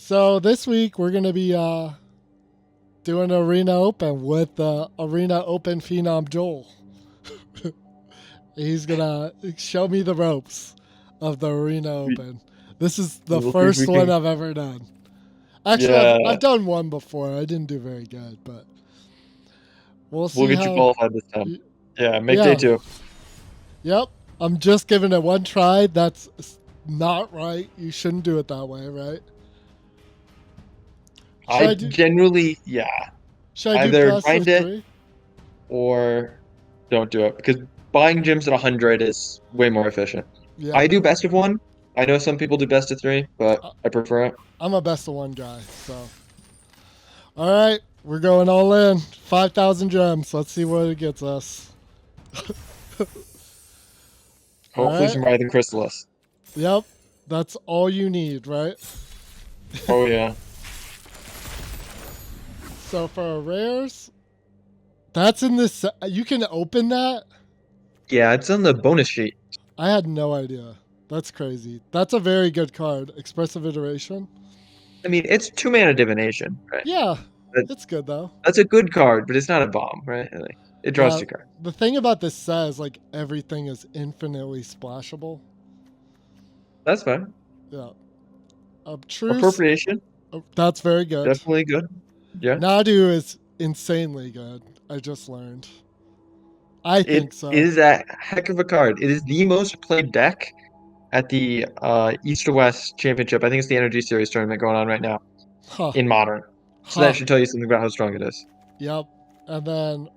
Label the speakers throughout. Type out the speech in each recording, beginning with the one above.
Speaker 1: So this week we're gonna be doing Arena Open with Arena Open Phenom Joel. He's gonna show me the ropes of the Arena Open. This is the
Speaker 2: We'll see if we
Speaker 1: first one
Speaker 2: can.
Speaker 1: I've ever done. Actually,
Speaker 2: Yeah,
Speaker 1: I've done one before. I didn't do very good, but we'll
Speaker 2: we'll
Speaker 1: see
Speaker 2: get you
Speaker 1: how.
Speaker 2: qualified this time. Yeah, make day
Speaker 1: Yeah.
Speaker 2: two.
Speaker 1: Yep. I'm just giving it one try. That's not right. You shouldn't do it that way, right? Should
Speaker 2: I
Speaker 1: I do?
Speaker 2: generally, yeah,
Speaker 1: Should I do
Speaker 2: either
Speaker 1: best of
Speaker 2: grind it
Speaker 1: three?
Speaker 2: or don't do it because buying gyms at 100 is way more efficient.
Speaker 1: Yeah.
Speaker 2: I do best of one. I know some people do best of three, but
Speaker 1: I-
Speaker 2: I prefer it.
Speaker 1: I'm a best of one guy. So, all right, we're going all in. 5,000 gems. Let's see what it gets us. All
Speaker 2: Hopefully
Speaker 1: right.
Speaker 2: some Writhing Chrysalis.
Speaker 1: Yep. That's all you need, right?
Speaker 2: Oh yeah.
Speaker 1: So for rares, that's in this. You can open that.
Speaker 2: Yeah, it's on the bonus sheet.
Speaker 1: I had no idea. That's crazy. That's a very good card. Expressive Iteration.
Speaker 2: I mean, it's 2 mana divination, right?
Speaker 1: Yeah,
Speaker 2: That,
Speaker 1: it's good though.
Speaker 2: that's a good card, but it's not a bomb, right? Like, it draws
Speaker 1: Yeah,
Speaker 2: 2 cards.
Speaker 1: the thing about this set is like everything is infinitely splashable.
Speaker 2: That's fine.
Speaker 1: Yeah. Obtruse.
Speaker 2: Appropriation,
Speaker 1: Oh, that's very good.
Speaker 2: definitely good. Yeah.
Speaker 1: Nadu is insanely good. I just learned. I
Speaker 2: It
Speaker 1: think so.
Speaker 2: is a heck of a card. It is the most played deck at the East to West Championship. I think it's the Energy Series tournament going on right now
Speaker 1: Huh.
Speaker 2: in Modern. So
Speaker 1: Huh.
Speaker 2: that should tell you something about how strong it is.
Speaker 1: Yep. And then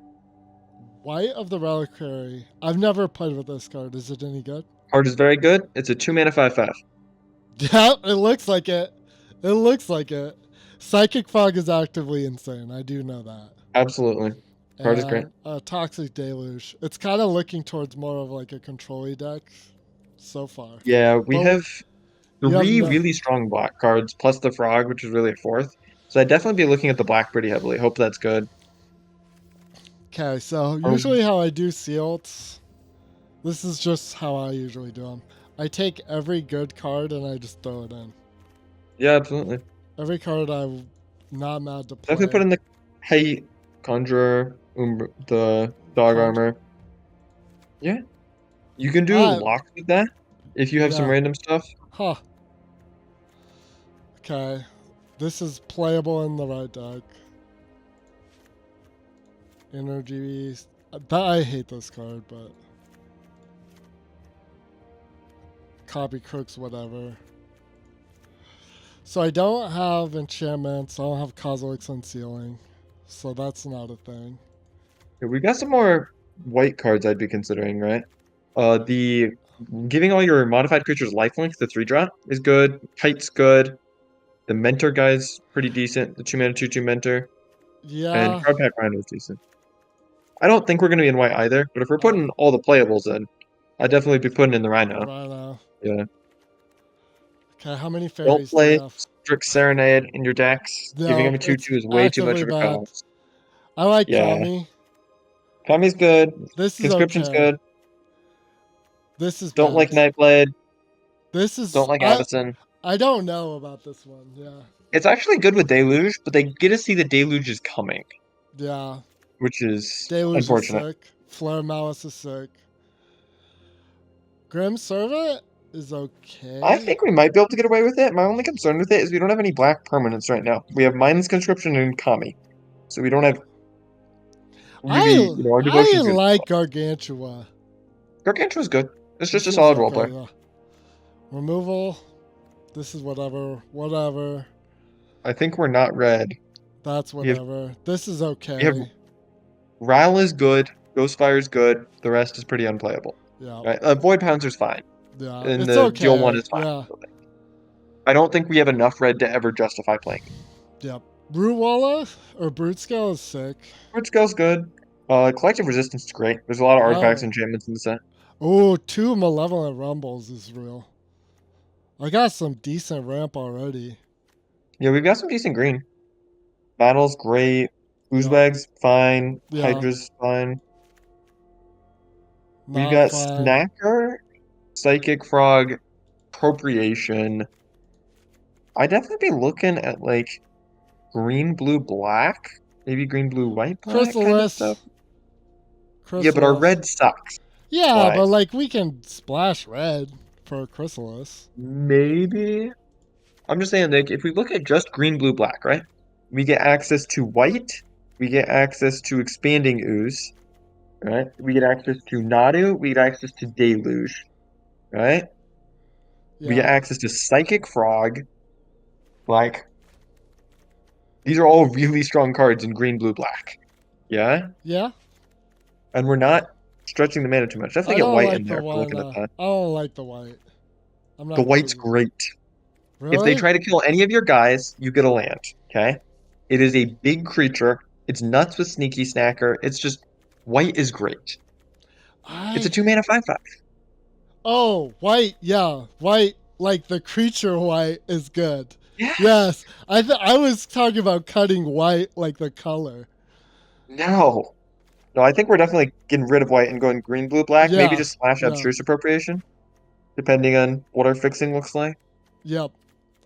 Speaker 1: White of the Reliquary. I've never played with this card. Is it any good?
Speaker 2: Card is very good. It's a 2 mana 5/5.
Speaker 1: Yeah, it looks like it. It looks like it. Psychic Fog is actively insane. I do know that.
Speaker 2: Absolutely. Card is great.
Speaker 1: And Toxic Deluge. It's kind of looking towards more of like a control deck so far.
Speaker 2: Yeah, we
Speaker 1: But
Speaker 2: have
Speaker 1: you have
Speaker 2: three
Speaker 1: no.
Speaker 2: really strong black cards plus the Frog, which is really a fourth. So I'd definitely be looking at the black pretty heavily. Hope that's good.
Speaker 1: Okay, so
Speaker 2: Or,
Speaker 1: usually how I do seals, this is just how I usually do them. I take every good card and I just throw it in.
Speaker 2: yeah, absolutely.
Speaker 1: Every card I'm not mad to play.
Speaker 2: Definitely put in the Height, Conjurer, the Dog Armor. Yeah. You can do
Speaker 1: Ah,
Speaker 2: locks with that if you have some
Speaker 1: yeah.
Speaker 2: random stuff.
Speaker 1: Huh. Okay. This is playable in the right deck. Energy. I hate this card, but copy crooks, whatever. So I don't have enchantments. I don't have Cosmic's Unsealing. So that's not a thing.
Speaker 2: Yeah, we got some more white cards I'd be considering, right? The giving all your modified creatures lifelink, the 3-drop, is good. Height's good. The Mentor guy's pretty decent. The 2 mana 2/2 Mentor. And
Speaker 1: Yeah.
Speaker 2: Card Pack Rhino is decent. I don't think we're gonna be in white either, but if we're
Speaker 1: Uh,
Speaker 2: putting all the playables in, I'd definitely be putting in the Rhino.
Speaker 1: Rhino.
Speaker 2: Yeah.
Speaker 1: Okay, how many
Speaker 2: Don't
Speaker 1: fairies do we
Speaker 2: play
Speaker 1: have?
Speaker 2: Strict Serenade in your decks. Giving him
Speaker 1: No,
Speaker 2: a
Speaker 1: it's
Speaker 2: 2/2 is way too much
Speaker 1: actively
Speaker 2: of a
Speaker 1: bad.
Speaker 2: cost.
Speaker 1: I like
Speaker 2: Yeah.
Speaker 1: Kami.
Speaker 2: Kami's good.
Speaker 1: This is
Speaker 2: Conscription's
Speaker 1: okay.
Speaker 2: good.
Speaker 1: This is
Speaker 2: Don't like
Speaker 1: best.
Speaker 2: Nightblade.
Speaker 1: This is
Speaker 2: Don't like Avacyn.
Speaker 1: I don't know about this one. Yeah.
Speaker 2: It's actually good with Deluge, but they get to see the Deluge is coming,
Speaker 1: Yeah.
Speaker 2: which is
Speaker 1: Deluge is
Speaker 2: unfortunate.
Speaker 1: sick. Flare Malice is sick. Grim Servant is okay.
Speaker 2: I think we might be able to get away with it. My only concern with it is we don't have any black permanents right now. We have Mindless Conscription and Kami. So we don't have really, our
Speaker 1: I
Speaker 2: devotion's good.
Speaker 1: like Gargantua.
Speaker 2: Gargantua's good. It's just
Speaker 1: This
Speaker 2: a solid
Speaker 1: seems okay,
Speaker 2: roleplay.
Speaker 1: yeah. Removal. This is whatever. Whatever.
Speaker 2: I think we're not red.
Speaker 1: That's
Speaker 2: We have,
Speaker 1: whatever. This is
Speaker 2: we have
Speaker 1: okay.
Speaker 2: Ral is good. Ghostfire's good. The rest is pretty unplayable.
Speaker 1: Yeah.
Speaker 2: Right? Void Pouncer's fine.
Speaker 1: Yeah.
Speaker 2: And
Speaker 1: It's
Speaker 2: the Gil one
Speaker 1: okay.
Speaker 2: is fine.
Speaker 1: Yeah.
Speaker 2: I don't think we have enough red to ever justify playing.
Speaker 1: Yep. Brute Walla or Brute Scale is sick.
Speaker 2: Red Skull's good. Collective Resistance is great. There's a lot of artifacts
Speaker 1: Oh.
Speaker 2: and enchantments in the set.
Speaker 1: Oh, 2 Malevolent Rumbles is real. I got some decent ramp already.
Speaker 2: Yeah, we've got some decent green. Battle's great. Oozebag's fine.
Speaker 1: Yeah.
Speaker 2: Hydra's fine. We've
Speaker 1: Not
Speaker 2: got
Speaker 1: fine.
Speaker 2: Snacker, Psychic Frog, Appropriation. I'd definitely be looking at like green, blue, black, maybe green, blue, white, black kind of stuff.
Speaker 1: Chrysalis.
Speaker 2: Yeah, but our
Speaker 1: Chrysalis.
Speaker 2: red sucks.
Speaker 1: Yeah,
Speaker 2: Why?
Speaker 1: but like we can splash red for Chrysalis.
Speaker 2: Maybe. I'm just saying, like, if we look at just green, blue, black, right? We get access to white. We get access to expanding ooze, right? We get access to Nadu. We get access to deluge, right? We get
Speaker 1: Yeah.
Speaker 2: access to psychic frog. Like, these are all really strong cards in green, blue, black. Yeah,
Speaker 1: Yeah.
Speaker 2: and we're not stretching the mana too much.
Speaker 1: I
Speaker 2: Definitely get
Speaker 1: don't
Speaker 2: white in
Speaker 1: like the
Speaker 2: there if we're
Speaker 1: one.
Speaker 2: looking at that.
Speaker 1: I don't like the white. I'm
Speaker 2: The
Speaker 1: not
Speaker 2: white's
Speaker 1: crazy.
Speaker 2: great. If they
Speaker 1: Really?
Speaker 2: try to kill any of your guys, you get a land. Okay. It is a big creature. It's nuts with sneaky snacker. It's just white is great. It's a
Speaker 1: I
Speaker 2: 2 mana 5/5.
Speaker 1: Oh, white, yeah. White, like the creature white is good.
Speaker 2: Yes.
Speaker 1: Yes. I was talking about cutting white like the color.
Speaker 2: No. No, I think we're definitely getting rid of white and going green, blue, black. Maybe
Speaker 1: Yeah.
Speaker 2: just splash
Speaker 1: Yeah.
Speaker 2: abstruse appropriation, depending on what our fixing looks like.
Speaker 1: Yep.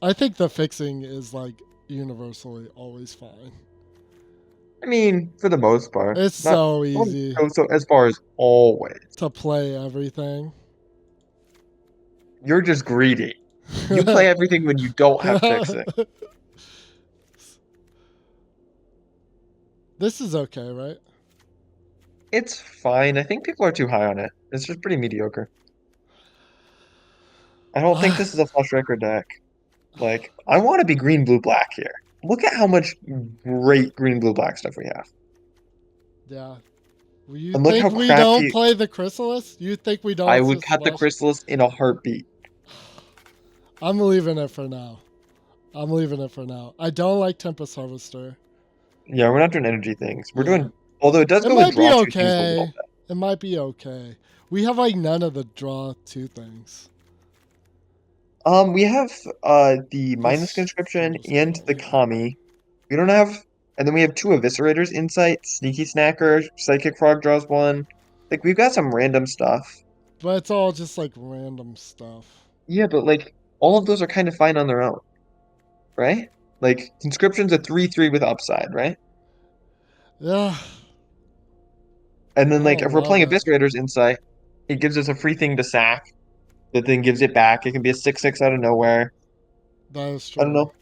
Speaker 1: I think the fixing is like universally always fine.
Speaker 2: I mean, for the most part.
Speaker 1: It's
Speaker 2: Not
Speaker 1: so
Speaker 2: I wouldn't
Speaker 1: easy
Speaker 2: go so as far as always.
Speaker 1: to play everything.
Speaker 2: You're just greedy. You play everything when you don't have fixing.
Speaker 1: This is okay, right?
Speaker 2: It's fine. I think people are too high on it. It's just pretty mediocre. I don't think this is a flush record deck. Like, I want to be green, blue, black here. Look at how much great green, blue, black stuff we have.
Speaker 1: Yeah. You
Speaker 2: And look
Speaker 1: think
Speaker 2: how
Speaker 1: we don't
Speaker 2: crappy
Speaker 1: play the Chrysalis? You think we
Speaker 2: I
Speaker 1: don't
Speaker 2: would
Speaker 1: just
Speaker 2: cut the
Speaker 1: splash?
Speaker 2: Chrysalis in a heartbeat.
Speaker 1: I'm leaving it for now. I'm leaving it for now. I don't like Tempest Harvester.
Speaker 2: Yeah, we're not doing energy things. We're
Speaker 1: Yeah.
Speaker 2: doing, although it does
Speaker 1: It
Speaker 2: go with
Speaker 1: might be
Speaker 2: draw two things a little
Speaker 1: okay.
Speaker 2: bit.
Speaker 1: It might be okay. We have like none of the draw two things.
Speaker 2: We have the mindless
Speaker 1: This
Speaker 2: conscription
Speaker 1: feels
Speaker 2: and
Speaker 1: good,
Speaker 2: the
Speaker 1: yeah.
Speaker 2: kami. We don't have, and then we have two eviscerators, insight, sneaky snacker, psychic frog draws one. Like we've got some random stuff.
Speaker 1: But it's all just like random stuff.
Speaker 2: Yeah, but like all of those are kind of fine on their own, right? Like conscription's a 3/3 with upside, right?
Speaker 1: Yeah.
Speaker 2: And
Speaker 1: I
Speaker 2: then like
Speaker 1: don't
Speaker 2: if we're
Speaker 1: love
Speaker 2: playing
Speaker 1: it.
Speaker 2: eviscerators insight, it gives us a free thing to sack that then gives it back. It can be a 6/6 out of nowhere.
Speaker 1: That is
Speaker 2: I don't
Speaker 1: true.
Speaker 2: know.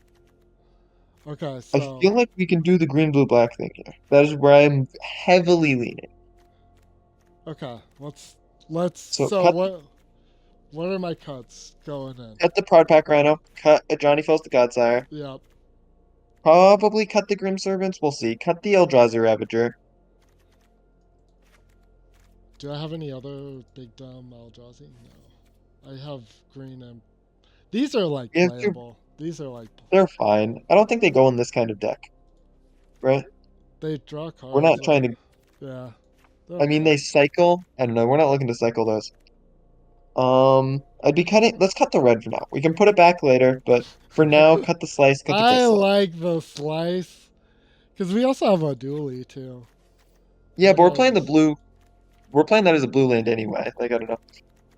Speaker 1: Okay,
Speaker 2: I
Speaker 1: so
Speaker 2: feel like we can do the green blue black thing here. That is where I'm heavily leaning.
Speaker 1: okay.
Speaker 2: So
Speaker 1: So what are my cuts going in?
Speaker 2: cut the Prod Pack Rhino, cut a Johnny Falls the Godsire,
Speaker 1: Yep.
Speaker 2: probably cut the Grim Servants, we'll see. Cut the Eldrazi Ravager.
Speaker 1: Do I have any other big dumb Eldrazi? No. I have green and these are like
Speaker 2: Yeah,
Speaker 1: playable. These are like
Speaker 2: they're fine. I don't think they go in this kind of deck, right?
Speaker 1: they draw
Speaker 2: We're
Speaker 1: cards.
Speaker 2: not trying to.
Speaker 1: Yeah. They're
Speaker 2: I mean,
Speaker 1: okay.
Speaker 2: they cycle. I don't know. We're not looking to cycle those. I'd be cutting. Let's cut the red for now. We can put it back later, but for now, cut the slice, cut the
Speaker 1: I
Speaker 2: crystal.
Speaker 1: like the slice because we also have a dually too.
Speaker 2: Yeah, but
Speaker 1: Maybe
Speaker 2: we're
Speaker 1: I'll
Speaker 2: playing the
Speaker 1: just
Speaker 2: blue. We're playing that as a blue land anyway. Like I don't know.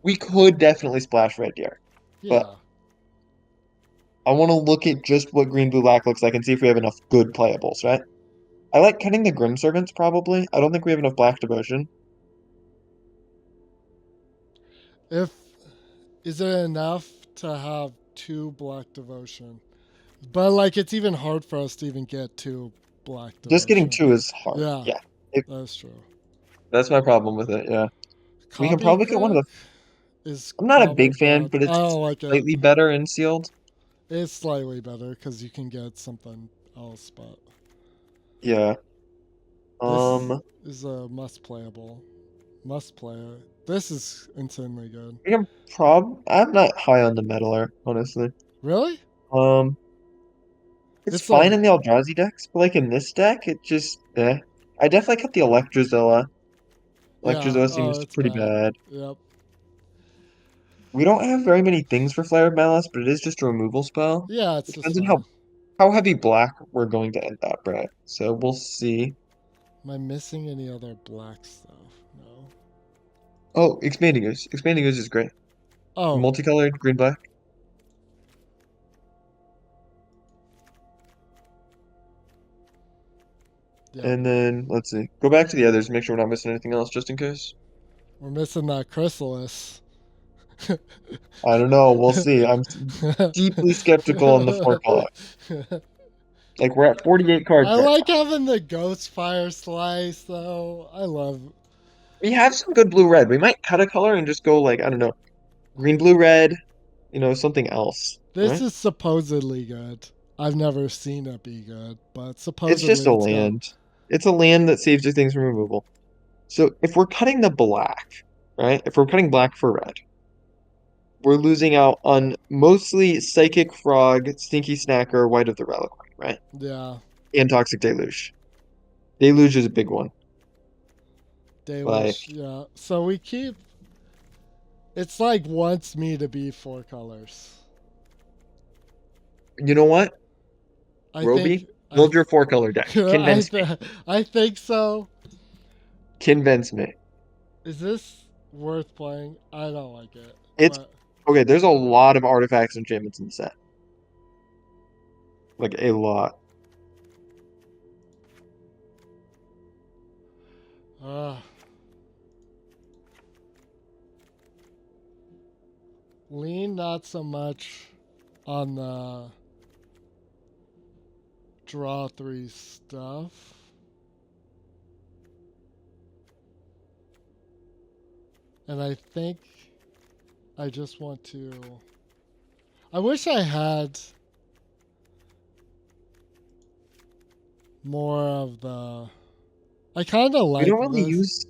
Speaker 2: We could definitely splash red here, but
Speaker 1: yeah.
Speaker 2: I want to look at just what green blue black looks like and see if we have enough good playables, right? I like cutting the Grim Servants probably. I don't think we have enough Black Devotion.
Speaker 1: If is it enough to have two black devotion? But like it's even hard for us to even get two black
Speaker 2: Just getting
Speaker 1: devotion.
Speaker 2: two is hard.
Speaker 1: Yeah,
Speaker 2: Yeah,
Speaker 1: that's true.
Speaker 2: that's my problem with it. Yeah, we can
Speaker 1: Copy
Speaker 2: probably get one of
Speaker 1: cook
Speaker 2: the.
Speaker 1: is
Speaker 2: I'm not a
Speaker 1: probably
Speaker 2: big fan,
Speaker 1: bad.
Speaker 2: but
Speaker 1: I
Speaker 2: it's
Speaker 1: don't like it.
Speaker 2: slightly better in sealed.
Speaker 1: It's slightly better because you can get something else, but
Speaker 2: Yeah.
Speaker 1: this
Speaker 2: Um,
Speaker 1: is a must playable. Must play it. This is insanely good.
Speaker 2: we can I'm not high on the Meddler, honestly.
Speaker 1: Really?
Speaker 2: Um, it's
Speaker 1: It's
Speaker 2: fine
Speaker 1: like
Speaker 2: in the Eldrazi decks, but like in this deck, it just I definitely cut the Electrazilla.
Speaker 1: yeah.
Speaker 2: Electrazilla
Speaker 1: Oh,
Speaker 2: seems
Speaker 1: it's
Speaker 2: pretty
Speaker 1: bad.
Speaker 2: bad.
Speaker 1: Yep.
Speaker 2: We don't have very many things for Flare of Malice, but it is just a removal spell.
Speaker 1: Yeah,
Speaker 2: It
Speaker 1: it's just
Speaker 2: depends on
Speaker 1: fine.
Speaker 2: how heavy black we're going to end up, right? So we'll see.
Speaker 1: Am I missing any other black stuff? No.
Speaker 2: Oh, Expanding Ooze. Expanding Ooze is great.
Speaker 1: Oh,
Speaker 2: Multicolored, green, black.
Speaker 1: Yeah.
Speaker 2: And then, let's see. Go back to the others, make sure we're not missing anything else, just in case.
Speaker 1: We're missing that chrysalis.
Speaker 2: I don't know. We'll see. I'm deeply skeptical on the 4 color. Like, we're at 48 cards
Speaker 1: I
Speaker 2: right
Speaker 1: like
Speaker 2: now.
Speaker 1: having the ghost fire slice though. I love.
Speaker 2: We have some good blue-red. We might cut a color and just go, like, I don't know, green, blue, red, something else,
Speaker 1: This
Speaker 2: right?
Speaker 1: is supposedly good. I've never seen it be good, but
Speaker 2: It's just
Speaker 1: supposedly
Speaker 2: a
Speaker 1: it's good.
Speaker 2: land. It's a land that saves you things from removal. So if we're cutting the black, right? If we're cutting black for red, we're losing out on mostly Psychic Frog, Stinky Snacker, White of the Reliquary, right?
Speaker 1: Yeah,
Speaker 2: And Toxic Deluge. Deluge is a big one. Like,
Speaker 1: Deluge. Yeah. So we keep. It's like wants me to be 4 colors.
Speaker 2: you know what?
Speaker 1: I
Speaker 2: Roby,
Speaker 1: think. I.
Speaker 2: build your 4 color deck. Convince me.
Speaker 1: I think so.
Speaker 2: Convince me.
Speaker 1: Is this worth playing? I don't like it,
Speaker 2: It's
Speaker 1: but
Speaker 2: okay. There's a lot of artifacts and enchantments in the set. Like a lot.
Speaker 1: uh, lean not so much on the draw 3 stuff. And I think I just want to. I wish I had more of the. I kind of
Speaker 2: We
Speaker 1: like
Speaker 2: don't really
Speaker 1: this,
Speaker 2: use.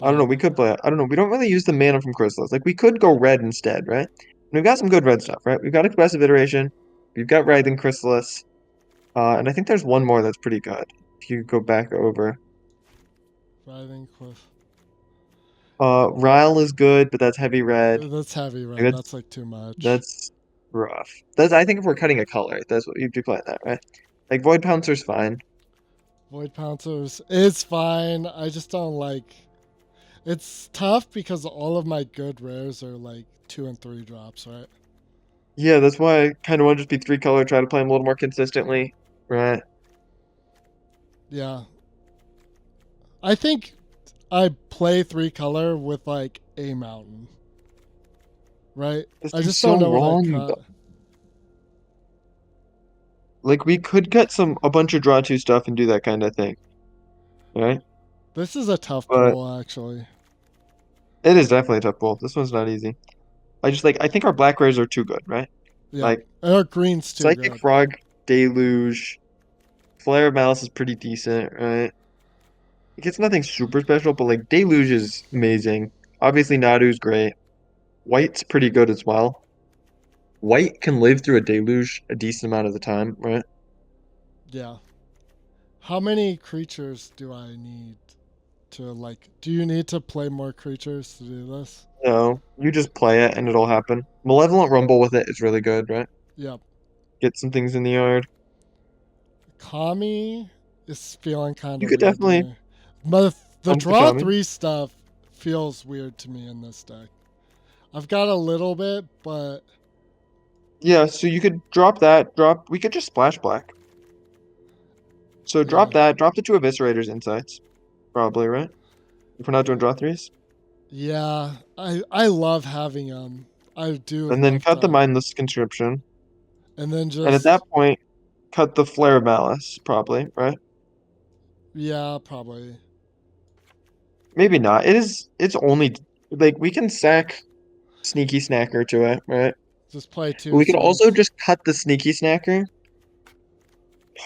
Speaker 2: I don't know.
Speaker 1: but
Speaker 2: We could play. I don't know. We don't really use the mana from Chrysalis. Like we could go red instead, right? And we've got some good red stuff, right? We've got Expressive Iteration. We've got Writhing Chrysalis. And I think there's one more that's pretty good. If you go back over.
Speaker 1: Writhing Cliff.
Speaker 2: Ryle is good, but that's heavy red.
Speaker 1: That's heavy
Speaker 2: Like,
Speaker 1: red. That's like too much.
Speaker 2: that's rough. That's I think if we're cutting a color, that's what you'd be playing that, right? Like Void Pouncer's fine.
Speaker 1: Void Pouncers is fine. I just don't like. It's tough because all of my good rares are like 2 and 3 drops, right?
Speaker 2: Yeah, that's why I kind of want to just be 3 color, try to play them a little more consistently, right?
Speaker 1: Yeah. I think I play 3 color with like a mountain, right?
Speaker 2: This
Speaker 1: I
Speaker 2: is
Speaker 1: just don't
Speaker 2: so
Speaker 1: know what I'd
Speaker 2: wrong,
Speaker 1: cut.
Speaker 2: though. Like we could get a bunch of draw 2 stuff and do that kind of thing, right?
Speaker 1: This is a tough
Speaker 2: But
Speaker 1: pull, actually.
Speaker 2: it is definitely a tough pull. This one's not easy. I think our black rares are too good, right?
Speaker 1: Yeah.
Speaker 2: Like
Speaker 1: And our green's too
Speaker 2: Psychic
Speaker 1: good.
Speaker 2: Frog, Deluge, Flare of Malice is pretty decent, right? Like, it's nothing super special, but like Deluge is amazing. Obviously, Nadu's great. White's pretty good as well. White can live through a deluge a decent amount of the time, right?
Speaker 1: Yeah. How many creatures do I need to like? Do you need to play more creatures to do this?
Speaker 2: No, you just play it and it'll happen. Malevolent Rumble with it is really good, right?
Speaker 1: Yep.
Speaker 2: Get some things in the yard.
Speaker 1: Kami is feeling kind
Speaker 2: You
Speaker 1: of
Speaker 2: could
Speaker 1: weird to
Speaker 2: definitely
Speaker 1: me. But the
Speaker 2: pump the
Speaker 1: draw
Speaker 2: Kami.
Speaker 1: 3 stuff feels weird to me in this deck. I've got a little bit, but
Speaker 2: Yeah, so you could drop that. We could just splash black. So
Speaker 1: yeah.
Speaker 2: drop that. Drop the 2 Eviscerators insights. Probably, right? If we're not doing draw 3s.
Speaker 1: Yeah, I love having them. I do
Speaker 2: And then
Speaker 1: love
Speaker 2: cut the
Speaker 1: to.
Speaker 2: Mindless Conscription.
Speaker 1: And then
Speaker 2: And at that
Speaker 1: just
Speaker 2: point, cut the Flare of Malice, probably, right?
Speaker 1: yeah, probably.
Speaker 2: Maybe not. It's only like we can sack Sneaky Snacker to it, right?
Speaker 1: Just play
Speaker 2: But
Speaker 1: 2
Speaker 2: we could also
Speaker 1: swings.
Speaker 2: just cut the Sneaky Snacker,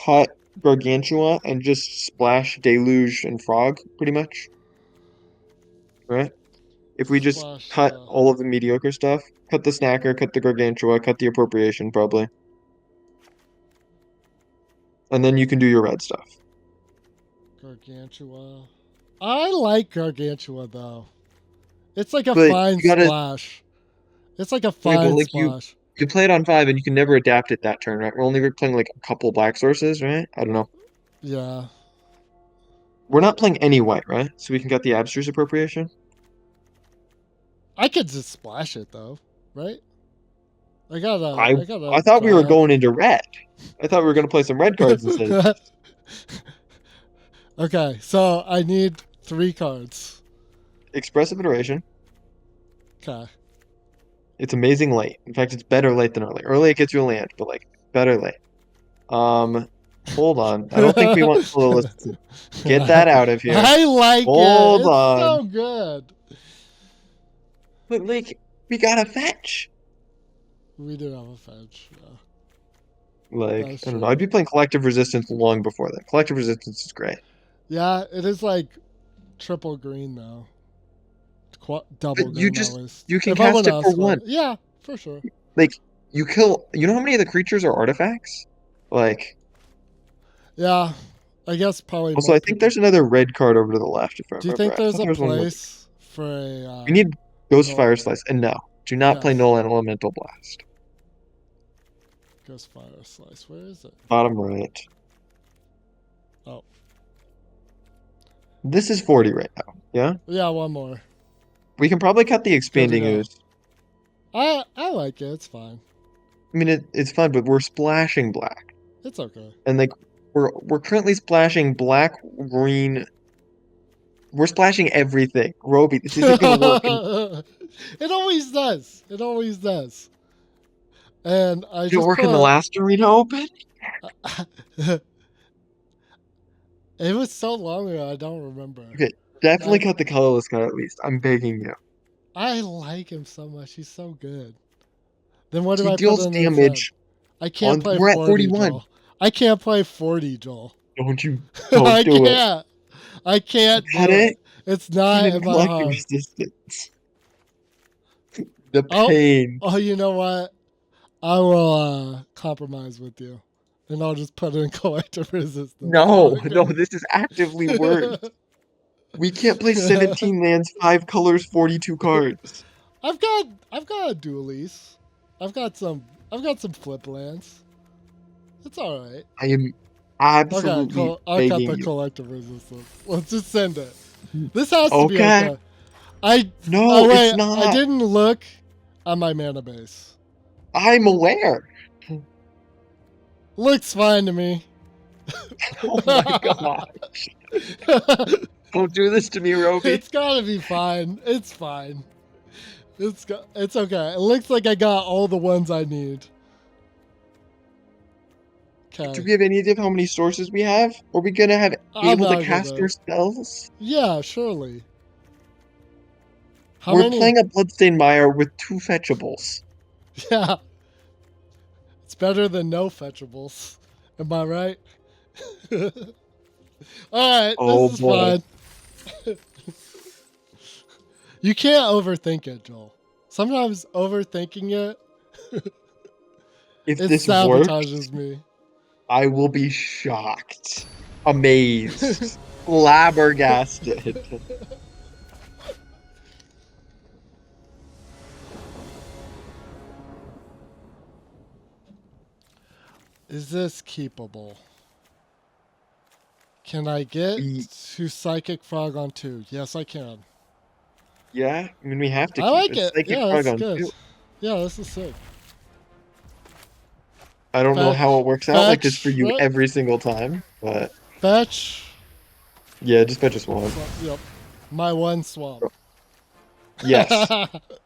Speaker 2: cut Gargantua, and just splash Deluge and Frog, pretty much, right? If we just
Speaker 1: Splash
Speaker 2: cut
Speaker 1: the
Speaker 2: all of the mediocre stuff, cut the Snacker, cut the Gargantua, cut the Appropriation, probably. And then you can do your red stuff.
Speaker 1: Gargantua. I like Gargantua though. It's like a
Speaker 2: But
Speaker 1: fine
Speaker 2: you gotta,
Speaker 1: splash. It's like a
Speaker 2: yeah, but
Speaker 1: fine
Speaker 2: like
Speaker 1: splash.
Speaker 2: you play it on 5 and you can never adapt it that turn, right? We're only playing like a couple black sources, right? I don't know.
Speaker 1: Yeah.
Speaker 2: We're not playing any white, right? So we can get the Abstruse Appropriation.
Speaker 1: I could just splash it though, right? I
Speaker 2: I
Speaker 1: got a
Speaker 2: I thought we were
Speaker 1: giant.
Speaker 2: going into red. I thought we were gonna play some red cards instead of these.
Speaker 1: Okay, so I need 3 cards.
Speaker 2: Expressive Iteration.
Speaker 1: Okay.
Speaker 2: It's amazing late. In fact, it's better late than early. Early it gets you a land, but like better late. Hold on. I don't think we want colorless. Get that out of here.
Speaker 1: I like it.
Speaker 2: Hold
Speaker 1: It's
Speaker 2: on.
Speaker 1: so good.
Speaker 2: But like, we gotta fetch.
Speaker 1: We do have a fetch. Yeah.
Speaker 2: Like,
Speaker 1: That's
Speaker 2: I don't know.
Speaker 1: true.
Speaker 2: I'd be playing Collective Resistance long before that. Collective Resistance is great.
Speaker 1: Yeah, it is like triple green now. Double
Speaker 2: But you
Speaker 1: green at
Speaker 2: just
Speaker 1: least.
Speaker 2: you can
Speaker 1: If I want
Speaker 2: cast
Speaker 1: to
Speaker 2: it for
Speaker 1: ask for
Speaker 2: one.
Speaker 1: it. Yeah, for sure.
Speaker 2: Like, you kill. You know how many of the creatures are artifacts? Like,
Speaker 1: Yeah, I guess probably
Speaker 2: also,
Speaker 1: more
Speaker 2: I think
Speaker 1: people.
Speaker 2: there's another red card over to the left, if I
Speaker 1: Do you
Speaker 2: remember
Speaker 1: think
Speaker 2: right. I
Speaker 1: there's
Speaker 2: thought
Speaker 1: a
Speaker 2: there was one more.
Speaker 1: place for a
Speaker 2: We need Ghost
Speaker 1: gold?
Speaker 2: Fire Slice, and no, do not play
Speaker 1: Yes.
Speaker 2: Null and Elemental Blast.
Speaker 1: Ghost Fire Slice. Where is it?
Speaker 2: Bottom right.
Speaker 1: Oh.
Speaker 2: This is 40 right now. Yeah,
Speaker 1: Yeah, one more.
Speaker 2: we can probably cut the
Speaker 1: Good to
Speaker 2: Expanding
Speaker 1: go.
Speaker 2: Ooze.
Speaker 1: I like it. It's fine.
Speaker 2: I mean, it's fun, but we're splashing black,
Speaker 1: It's okay.
Speaker 2: and like we're currently splashing black, green. We're splashing everything. Roby, this isn't gonna work.
Speaker 1: It always does. It always does. And I
Speaker 2: Did it
Speaker 1: just
Speaker 2: work in the
Speaker 1: put.
Speaker 2: last arena open?
Speaker 1: It was so long ago. I don't remember.
Speaker 2: Okay, definitely
Speaker 1: I
Speaker 2: cut the colorless guy at least. I'm begging you.
Speaker 1: I like him so much. He's so good. Then what do
Speaker 2: He
Speaker 1: I put
Speaker 2: deals
Speaker 1: in instead?
Speaker 2: damage
Speaker 1: I can't
Speaker 2: on.
Speaker 1: play
Speaker 2: We're at
Speaker 1: 40,
Speaker 2: 41.
Speaker 1: Joel. I can't play 40, Joel.
Speaker 2: Don't you?
Speaker 1: I
Speaker 2: Don't do it.
Speaker 1: can't. I can't
Speaker 2: Cut
Speaker 1: do it.
Speaker 2: it.
Speaker 1: It's not
Speaker 2: Even
Speaker 1: in my
Speaker 2: collective
Speaker 1: heart.
Speaker 2: resistance. The
Speaker 1: Oh,
Speaker 2: pain.
Speaker 1: oh, you know what? I will compromise with you, and I'll just put in collective resistance.
Speaker 2: No, no,
Speaker 1: Okay.
Speaker 2: this is actively worse. We can't play 17 lands, 5 colors, 42 cards.
Speaker 1: I've got a dualies. I've got some flip lands. It's all right.
Speaker 2: I am
Speaker 1: Okay,
Speaker 2: absolutely
Speaker 1: I'll cut
Speaker 2: begging
Speaker 1: the
Speaker 2: you.
Speaker 1: collective resistance. Let's just send it. This has to be
Speaker 2: Okay.
Speaker 1: okay. I
Speaker 2: No,
Speaker 1: oh
Speaker 2: it's
Speaker 1: wait, I
Speaker 2: not.
Speaker 1: didn't look at my mana base.
Speaker 2: I'm aware.
Speaker 1: Looks fine to me.
Speaker 2: Oh my god. Don't do this to me, Roby.
Speaker 1: It's gotta be fine. It's fine. It's okay. It looks like I got all the ones I need.
Speaker 2: Do
Speaker 1: Okay.
Speaker 2: we have any idea of how many sources we have? Are we gonna have
Speaker 1: I'm
Speaker 2: able to
Speaker 1: not
Speaker 2: cast
Speaker 1: gonna.
Speaker 2: our spells?
Speaker 1: Yeah, surely. How
Speaker 2: We're
Speaker 1: many?
Speaker 2: playing a Bloodstained Mire with 2 fetchables.
Speaker 1: Yeah. It's better than no fetchables. Am I right? Alright,
Speaker 2: Oh
Speaker 1: this is
Speaker 2: boy.
Speaker 1: fine. You can't overthink it, Joel. Sometimes overthinking it,
Speaker 2: If
Speaker 1: it
Speaker 2: this works,
Speaker 1: sabotages me.
Speaker 2: I will be shocked, amazed, flabbergasted.
Speaker 1: Is this keepable? Can I get
Speaker 2: We,
Speaker 1: to Psychic Frog on 2? Yes, I can.
Speaker 2: yeah, I mean, we have to
Speaker 1: I
Speaker 2: keep
Speaker 1: like
Speaker 2: it.
Speaker 1: it.
Speaker 2: Psychic
Speaker 1: Yeah,
Speaker 2: Frog
Speaker 1: that's
Speaker 2: on
Speaker 1: good.
Speaker 2: 2.
Speaker 1: Yeah, this is sick.
Speaker 2: I don't know how it works out like this for
Speaker 1: Fetch,
Speaker 2: you
Speaker 1: right?
Speaker 2: every single time, but
Speaker 1: Fetch.
Speaker 2: yeah, just fetch a swamp.
Speaker 1: Yep. My one swamp.
Speaker 2: Yes.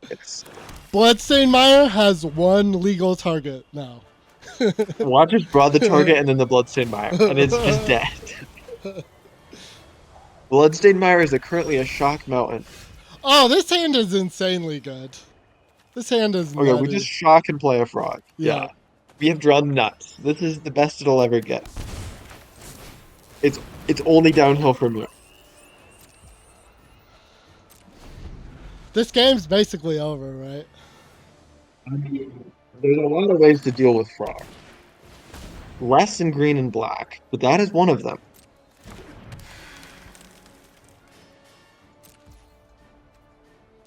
Speaker 2: Yes.
Speaker 1: Bloodstained Mire has one legal target now.
Speaker 2: Watch us draw the target and then the Bloodstained Mire, and it's just dead. Bloodstained Mire is currently a shock mountain.
Speaker 1: Oh, this hand is insanely good. This hand is
Speaker 2: Okay, we
Speaker 1: nutty.
Speaker 2: just shock and play a frog.
Speaker 1: Yeah.
Speaker 2: Yeah. We have drawn nuts. This is the best it'll ever get. It's it's only downhill from here.
Speaker 1: This game's basically over, right?
Speaker 2: I mean, there's a lot of ways to deal with frog. Less in green and black, but that is one of them.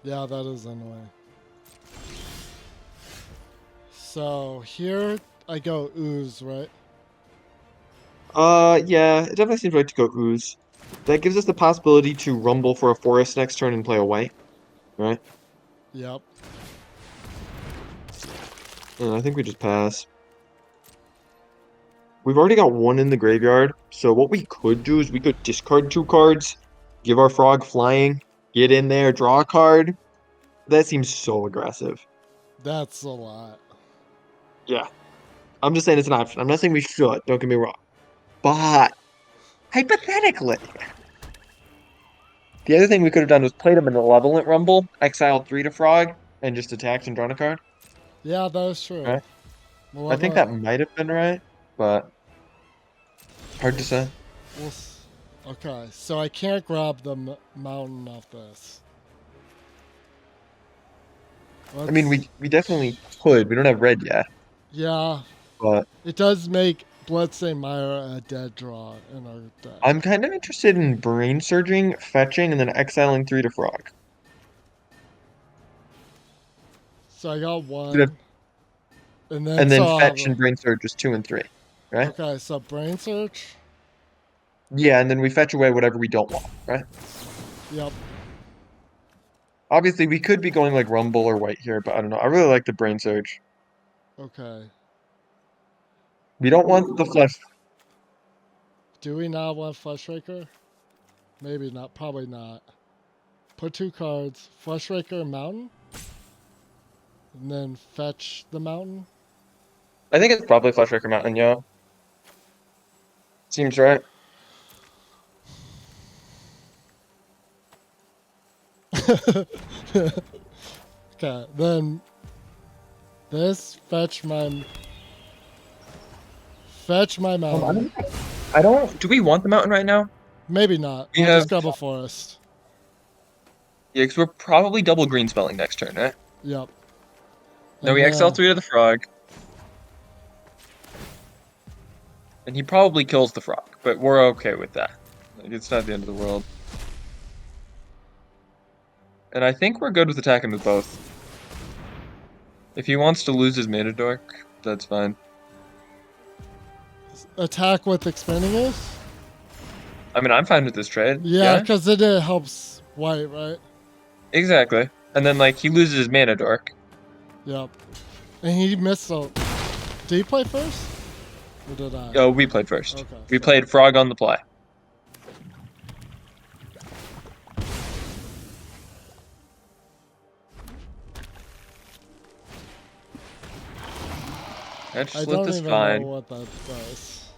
Speaker 1: Yeah, that is annoying. So here I go ooze, right?
Speaker 2: Yeah, it definitely seems right to go ooze. That gives us the possibility to rumble for a forest next turn and play a white, right?
Speaker 1: Yep.
Speaker 2: And I think we just pass. we've already got one in the graveyard. So what we could do is we could discard 2 cards, give our frog flying, get in there, draw a card. That seems so aggressive.
Speaker 1: That's a lot.
Speaker 2: Yeah. I'm just saying it's an option. I'm not saying we should, don't get me wrong. But hypothetically, the other thing we could have done was played him in a Malevolent Rumble, exiled 3 to frog, and just attacked and drawn a card.
Speaker 1: Yeah, that is true.
Speaker 2: Right? I think that might have been right, but hard to say.
Speaker 1: Okay, so I can't grab the mountain off this.
Speaker 2: I mean, we definitely could. We don't have red yet,
Speaker 1: Yeah,
Speaker 2: but
Speaker 1: it does make Bloodstained Mire a dead draw in our deck.
Speaker 2: I'm kind of interested in brain surging, fetching, and then exiling 3 to frog.
Speaker 1: So I got 1. And then
Speaker 2: Fetch and brain surge is 2 and 3, right?
Speaker 1: Okay, so Brain Search.
Speaker 2: Yeah, and then we fetch away whatever we don't want, right?
Speaker 1: Yep.
Speaker 2: Obviously, we could be going like Rumble or White here, but I don't know. I really like the brain surge.
Speaker 1: Okay.
Speaker 2: We don't want the flesh.
Speaker 1: Do we not want Fleshraker? Maybe not. Probably not. Put 2 cards. Fleshraker Mountain. And then fetch the mountain.
Speaker 2: I think it's probably Fleshraker Mountain, yeah. Seems right.
Speaker 1: Okay, then this fetch my mountain.
Speaker 2: I don't. Do we want the mountain right now?
Speaker 1: Maybe not.
Speaker 2: We
Speaker 1: I'll
Speaker 2: have-
Speaker 1: just grab a forest.
Speaker 2: Yeah, because we're probably double green spelling next turn, right?
Speaker 1: Yep.
Speaker 2: No, we exile 3 to the frog. And he probably kills the frog, but we're okay with that. Like, it's not the end of the world. And I think we're good with attacking with both. If he wants to lose his mana dork, that's fine.
Speaker 1: Attack with expanding is?
Speaker 2: I mean, I'm fine with this trade.
Speaker 1: Yeah, because it helps white, right?
Speaker 2: Exactly. And then, like, he loses his mana dork.
Speaker 1: Yep. And he missed a... Did he play first? Or did I?
Speaker 2: Oh, we played first.
Speaker 1: Okay.
Speaker 2: We played frog on the play.
Speaker 1: I
Speaker 2: Slip
Speaker 1: don't
Speaker 2: is
Speaker 1: even
Speaker 2: fine.
Speaker 1: know what that does.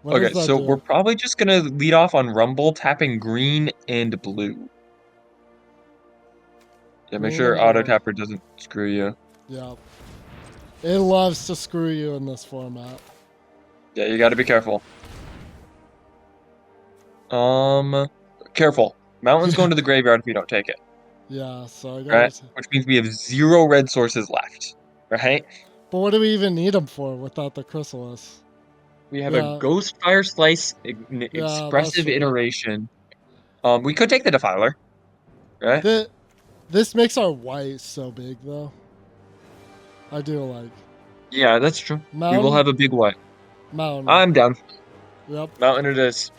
Speaker 2: Okay, so we're probably just gonna lead off on Rumble, tapping green and blue. Yeah, make sure Auto Tapper doesn't screw you.
Speaker 1: Yep. It loves to screw you in this format.
Speaker 2: Yeah, you gotta be careful. Careful. Mountain's going to the graveyard if you don't take it.
Speaker 1: Yeah, so I got
Speaker 2: Right? Which means we have 0 red sources left. Right?
Speaker 1: But what do we even need them for without the Chrysalis?
Speaker 2: We have a Ghost Fire Slice expressive iteration. We could take the Defiler. Right?
Speaker 1: This makes our white so big, though. I do like.
Speaker 2: Yeah, that's true.
Speaker 1: Mountain?
Speaker 2: We will have a big white.
Speaker 1: Mountain.
Speaker 2: I'm down.
Speaker 1: Yep.
Speaker 2: Mountain it is.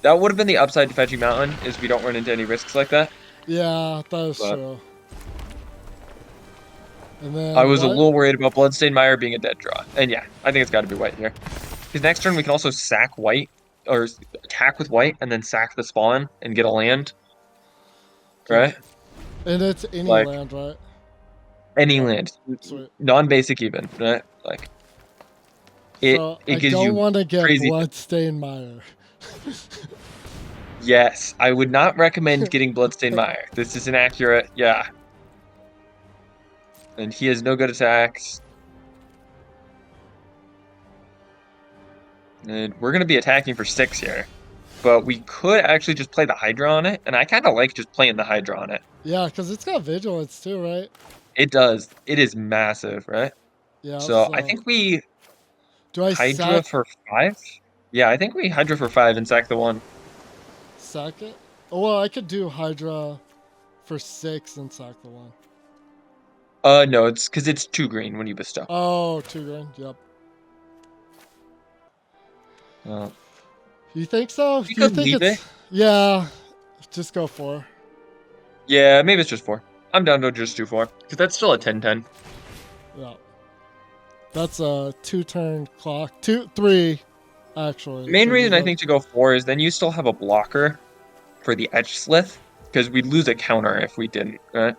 Speaker 2: That would have been the upside to fetching Mountain, is we don't run into any risks like that.
Speaker 1: Yeah, that is true. And then
Speaker 2: I was a little worried about Bloodstained Mire being a dead draw. And yeah, I think it's got to be white here. Because next turn we can also sack white, or attack with white, and then sack the spawn and get a land. Right?
Speaker 1: And it's any land, right?
Speaker 2: Any land.
Speaker 1: Sweet.
Speaker 2: Non-basic even, right? Like, it gives you
Speaker 1: I don't want to get
Speaker 2: crazy...
Speaker 1: Bloodstained Mire.
Speaker 2: Yes, I would not recommend getting Bloodstained Mire. This is inaccurate, yeah. And he has no good attacks. And we're going to be attacking for 6 here. But we could actually just play the Hydra on it. And I kind of like just playing the Hydra on it.
Speaker 1: Yeah, because it's got Vigilance too, right?
Speaker 2: It does. It is massive, right?
Speaker 1: Yeah.
Speaker 2: So I think we Hydra for 5? Yeah, I think we Hydra for 5 and sack the 1.
Speaker 1: Sack it? Oh, well, I could do Hydra for 6 and sack the 1.
Speaker 2: No, it's because it's 2 green when you bestow.
Speaker 1: Oh, 2 green, yep. You think so?
Speaker 2: You could leave it.
Speaker 1: Yeah, just go 4.
Speaker 2: Yeah, maybe it's just 4. I'm down to just do 4. Because that's still a 10-10.
Speaker 1: Yeah. That's a 2-turn clock. 3 actually.
Speaker 2: The main
Speaker 1: 'cause
Speaker 2: reason
Speaker 1: he's
Speaker 2: I think to go 4 is then you still have a blocker for the edge slith, because we'd lose a counter if we didn't, right?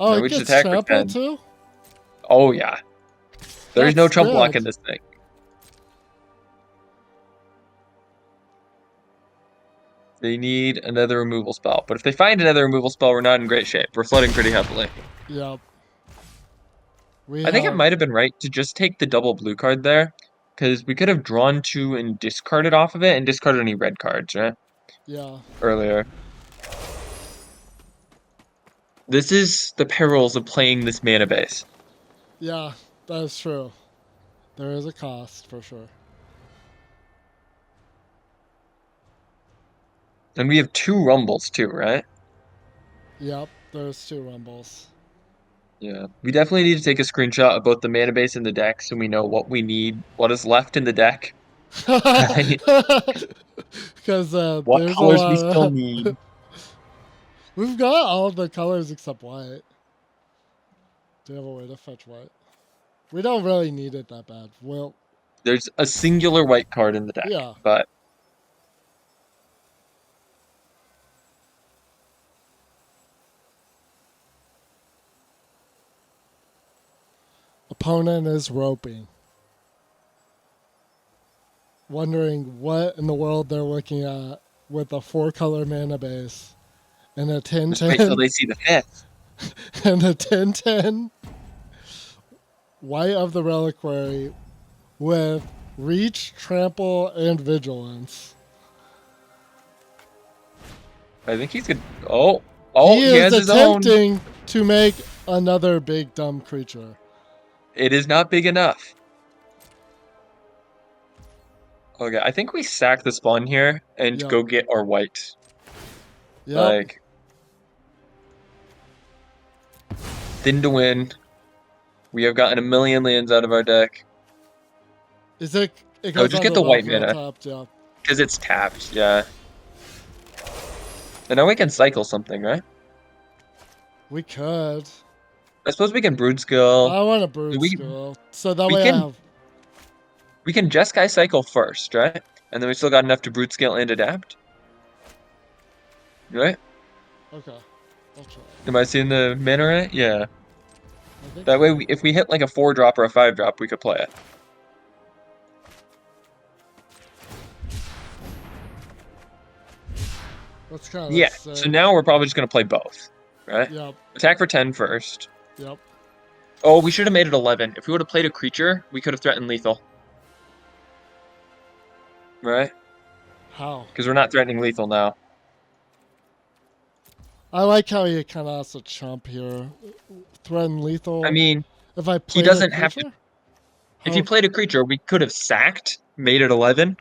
Speaker 1: Oh,
Speaker 2: No,
Speaker 1: it
Speaker 2: we just
Speaker 1: gets
Speaker 2: attack for
Speaker 1: trampled
Speaker 2: 10.
Speaker 1: too?
Speaker 2: Oh yeah. There's no
Speaker 1: That's
Speaker 2: chump block
Speaker 1: good.
Speaker 2: in this thing. They need another removal spell. But if they find another removal spell, we're not in great shape. We're flooding pretty heavily.
Speaker 1: Yep. We
Speaker 2: I think it
Speaker 1: have.
Speaker 2: might have been right to just take the double blue card there, because we could have drawn 2 and discarded off of it and discarded any red cards, right?
Speaker 1: Yeah.
Speaker 2: Earlier. This is the perils of playing this mana base.
Speaker 1: Yeah, that is true. There is a cost for sure.
Speaker 2: And we have 2 rumbles too, right?
Speaker 1: Yep, there's 2 rumbles.
Speaker 2: Yeah. We definitely need to take a screenshot of both the mana base and the deck so we know what we need, what is left in the deck. Right?
Speaker 1: Because
Speaker 2: What
Speaker 1: there's a
Speaker 2: colors we
Speaker 1: lot
Speaker 2: still
Speaker 1: of.
Speaker 2: need.
Speaker 1: We've got all the colors except white. Do you have a way to fetch white? We don't really need it that bad. Well,
Speaker 2: There's a singular white card in the deck,
Speaker 1: yeah.
Speaker 2: but
Speaker 1: Opponent is roping. Wondering what in the world they're looking at with a 4-color mana base and a
Speaker 2: just wait till
Speaker 1: 10-10
Speaker 2: they see the 5th.
Speaker 1: and a 10-10 white of the reliquary with reach, trample, and vigilance.
Speaker 2: I think he's good. Oh,
Speaker 1: He
Speaker 2: he has
Speaker 1: is
Speaker 2: his own.
Speaker 1: attempting to make another big dumb creature.
Speaker 2: It is not big enough. Okay, I think we sack the spawn here and
Speaker 1: Yep.
Speaker 2: go get our white.
Speaker 1: Yep.
Speaker 2: Like, thin to win. We have gotten a million lands out of our deck.
Speaker 1: Is it? It
Speaker 2: No,
Speaker 1: goes
Speaker 2: just
Speaker 1: on
Speaker 2: get the white mana.
Speaker 1: Tapped, yeah.
Speaker 2: Because it's tapped, yeah. And now we can cycle something, right?
Speaker 1: We could.
Speaker 2: I suppose we can Brood Skill.
Speaker 1: I want a brood
Speaker 2: we-
Speaker 1: skill, so that
Speaker 2: we
Speaker 1: way
Speaker 2: can-
Speaker 1: I have.
Speaker 2: We can Jeskai cycle first, right? And then we still got enough to Brood Skill and adapt. Right?
Speaker 1: Okay, I'll try.
Speaker 2: Am I seeing the mana right? Yeah.
Speaker 1: I think
Speaker 2: That
Speaker 1: so.
Speaker 2: way, if we hit like a 4-drop or a 5-drop, we could play it.
Speaker 1: That's kind of
Speaker 2: Yeah, so now we're probably just going to play both, right?
Speaker 1: Yep.
Speaker 2: Attack for 10 first.
Speaker 1: Yep.
Speaker 2: Oh, we should have made it 11. If we would have played a creature, we could have threatened lethal. Right?
Speaker 1: How?
Speaker 2: Because we're not threatening lethal now.
Speaker 1: I like how he kind of has to chump here. Threaten lethal.
Speaker 2: I mean,
Speaker 1: if I play
Speaker 2: doesn't have to-
Speaker 1: creature?
Speaker 2: if you played a creature, we could have sacked, made it 11.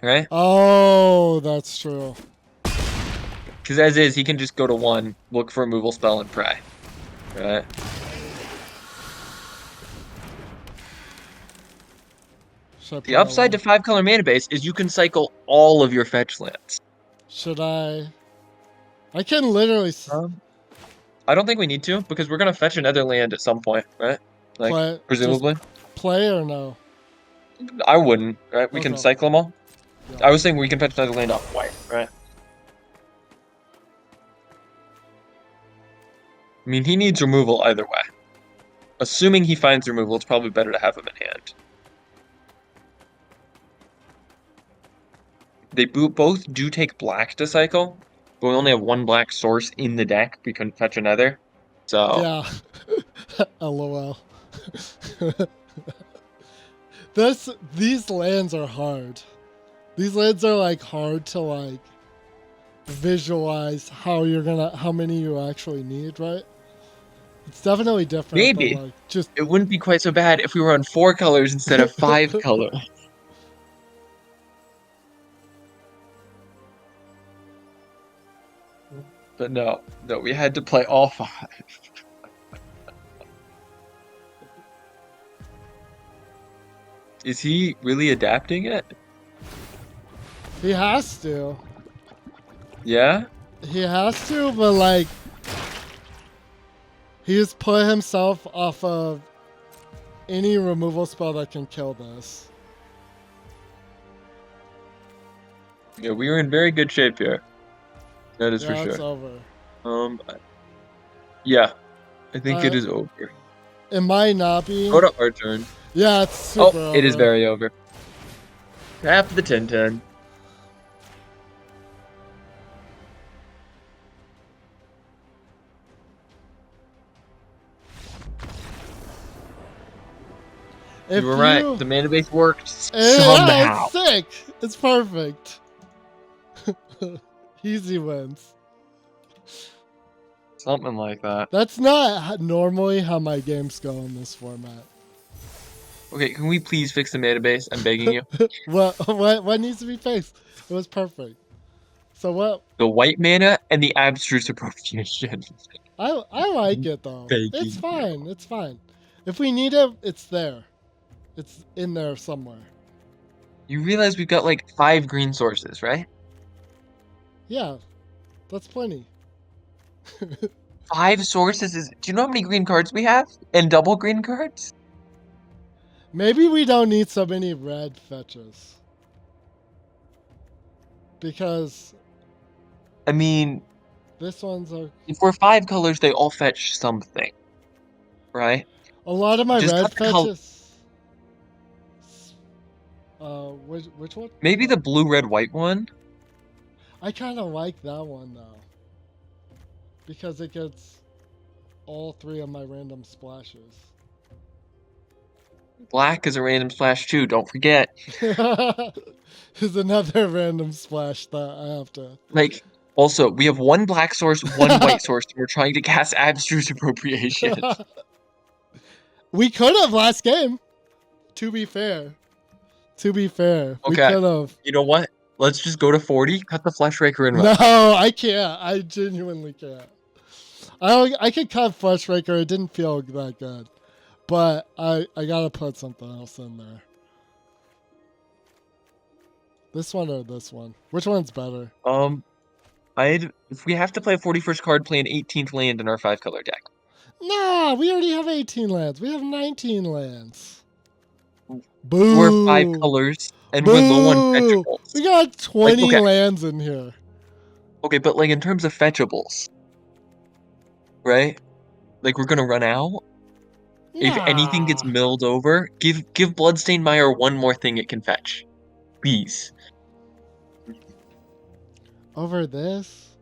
Speaker 2: Right?
Speaker 1: Oh, that's true.
Speaker 2: Because as is, he can just go to 1, look for a removal spell, and pray. Right? The upside to 5-color mana base is you can cycle all of your fetch lands.
Speaker 1: Should I? I can literally
Speaker 2: I don't think we need to, because we're going to fetch another land at some point, right? Like, presumably.
Speaker 1: play or no?
Speaker 2: I wouldn't, right? We can
Speaker 1: Okay.
Speaker 2: cycle them all.
Speaker 1: Yeah.
Speaker 2: I was saying we can fetch another land off white, right? I mean, he needs removal either way. Assuming he finds removal, it's probably better to have him in hand. They both do take black to cycle, but we only have 1 black source in the deck. We couldn't fetch another. So,
Speaker 1: Yeah. LOL. These lands are hard. These lands are like hard to like visualize how many you actually need, right? It's definitely different.
Speaker 2: Maybe.
Speaker 1: But like, just
Speaker 2: it wouldn't be quite so bad if we were on 4 colors instead of 5 colors. But no, we had to play all 5. Is he really adapting it?
Speaker 1: he has to.
Speaker 2: Yeah?
Speaker 1: He has to, but like He's put himself off of any removal spell that can kill this.
Speaker 2: Yeah, we are in very good shape here. That is for
Speaker 1: Yeah, it's
Speaker 2: sure.
Speaker 1: over.
Speaker 2: Yeah, I think it is over.
Speaker 1: It might not be.
Speaker 2: Go to our turn.
Speaker 1: Yeah, it's super
Speaker 2: Oh, it is
Speaker 1: over.
Speaker 2: very over. Tap the 10-10.
Speaker 1: If
Speaker 2: You were right. The mana base worked
Speaker 1: Yeah,
Speaker 2: somehow.
Speaker 1: it's sick. It's perfect. Easy wins.
Speaker 2: Something like that.
Speaker 1: That's not normally how my games go in this format.
Speaker 2: Okay, can we please fix the mana base? I'm begging you.
Speaker 1: What needs to be fixed? It was perfect. So what?
Speaker 2: The white mana and the abstruse appropriation.
Speaker 1: I like it though.
Speaker 2: Begging
Speaker 1: It's
Speaker 2: you.
Speaker 1: fine. It's fine. If we need it, it's there. It's in there somewhere.
Speaker 2: You realize we've got like 5 green sources, right?
Speaker 1: Yeah, that's plenty.
Speaker 2: 5 sources is. Do you know how many green cards we have? And double green cards?
Speaker 1: Maybe we don't need so many red fetches. Because
Speaker 2: I mean,
Speaker 1: this one's
Speaker 2: if we're 5 colors, they all fetch something, right?
Speaker 1: a lot of my
Speaker 2: Just
Speaker 1: red
Speaker 2: cut the color.
Speaker 1: fetches. Which one?
Speaker 2: Maybe the blue, red, white one.
Speaker 1: I kind of like that one though, because it gets all 3 of my random splashes.
Speaker 2: Black is a random splash too. Don't forget.
Speaker 1: There's another random splash that I have to.
Speaker 2: Like, also, we have 1 black source, 1 white source, and we're trying to cast abstruse appropriation.
Speaker 1: We could have last game. To be fair. We
Speaker 2: Okay.
Speaker 1: could have.
Speaker 2: You know what? Let's just go to 40, cut the Flesh Raker, and run.
Speaker 1: No, I can't. I genuinely can't. I could cut Flesh Raker. It didn't feel that good. But I gotta put something else in there. This one or this one? Which one's better?
Speaker 2: If we have to play a 41st card, play an 18th land in our 5-color deck.
Speaker 1: Nah, we already have 18 lands. We have 19 lands.
Speaker 2: Boo! We're 5 colors, and we're low on fetchables.
Speaker 1: We got 20 lands in here.
Speaker 2: Okay, but like in terms of fetchables, right? Like we're gonna run out. If anything gets milled over, give Bloodstained Mire 1 more thing it can fetch. Please.
Speaker 1: Over this?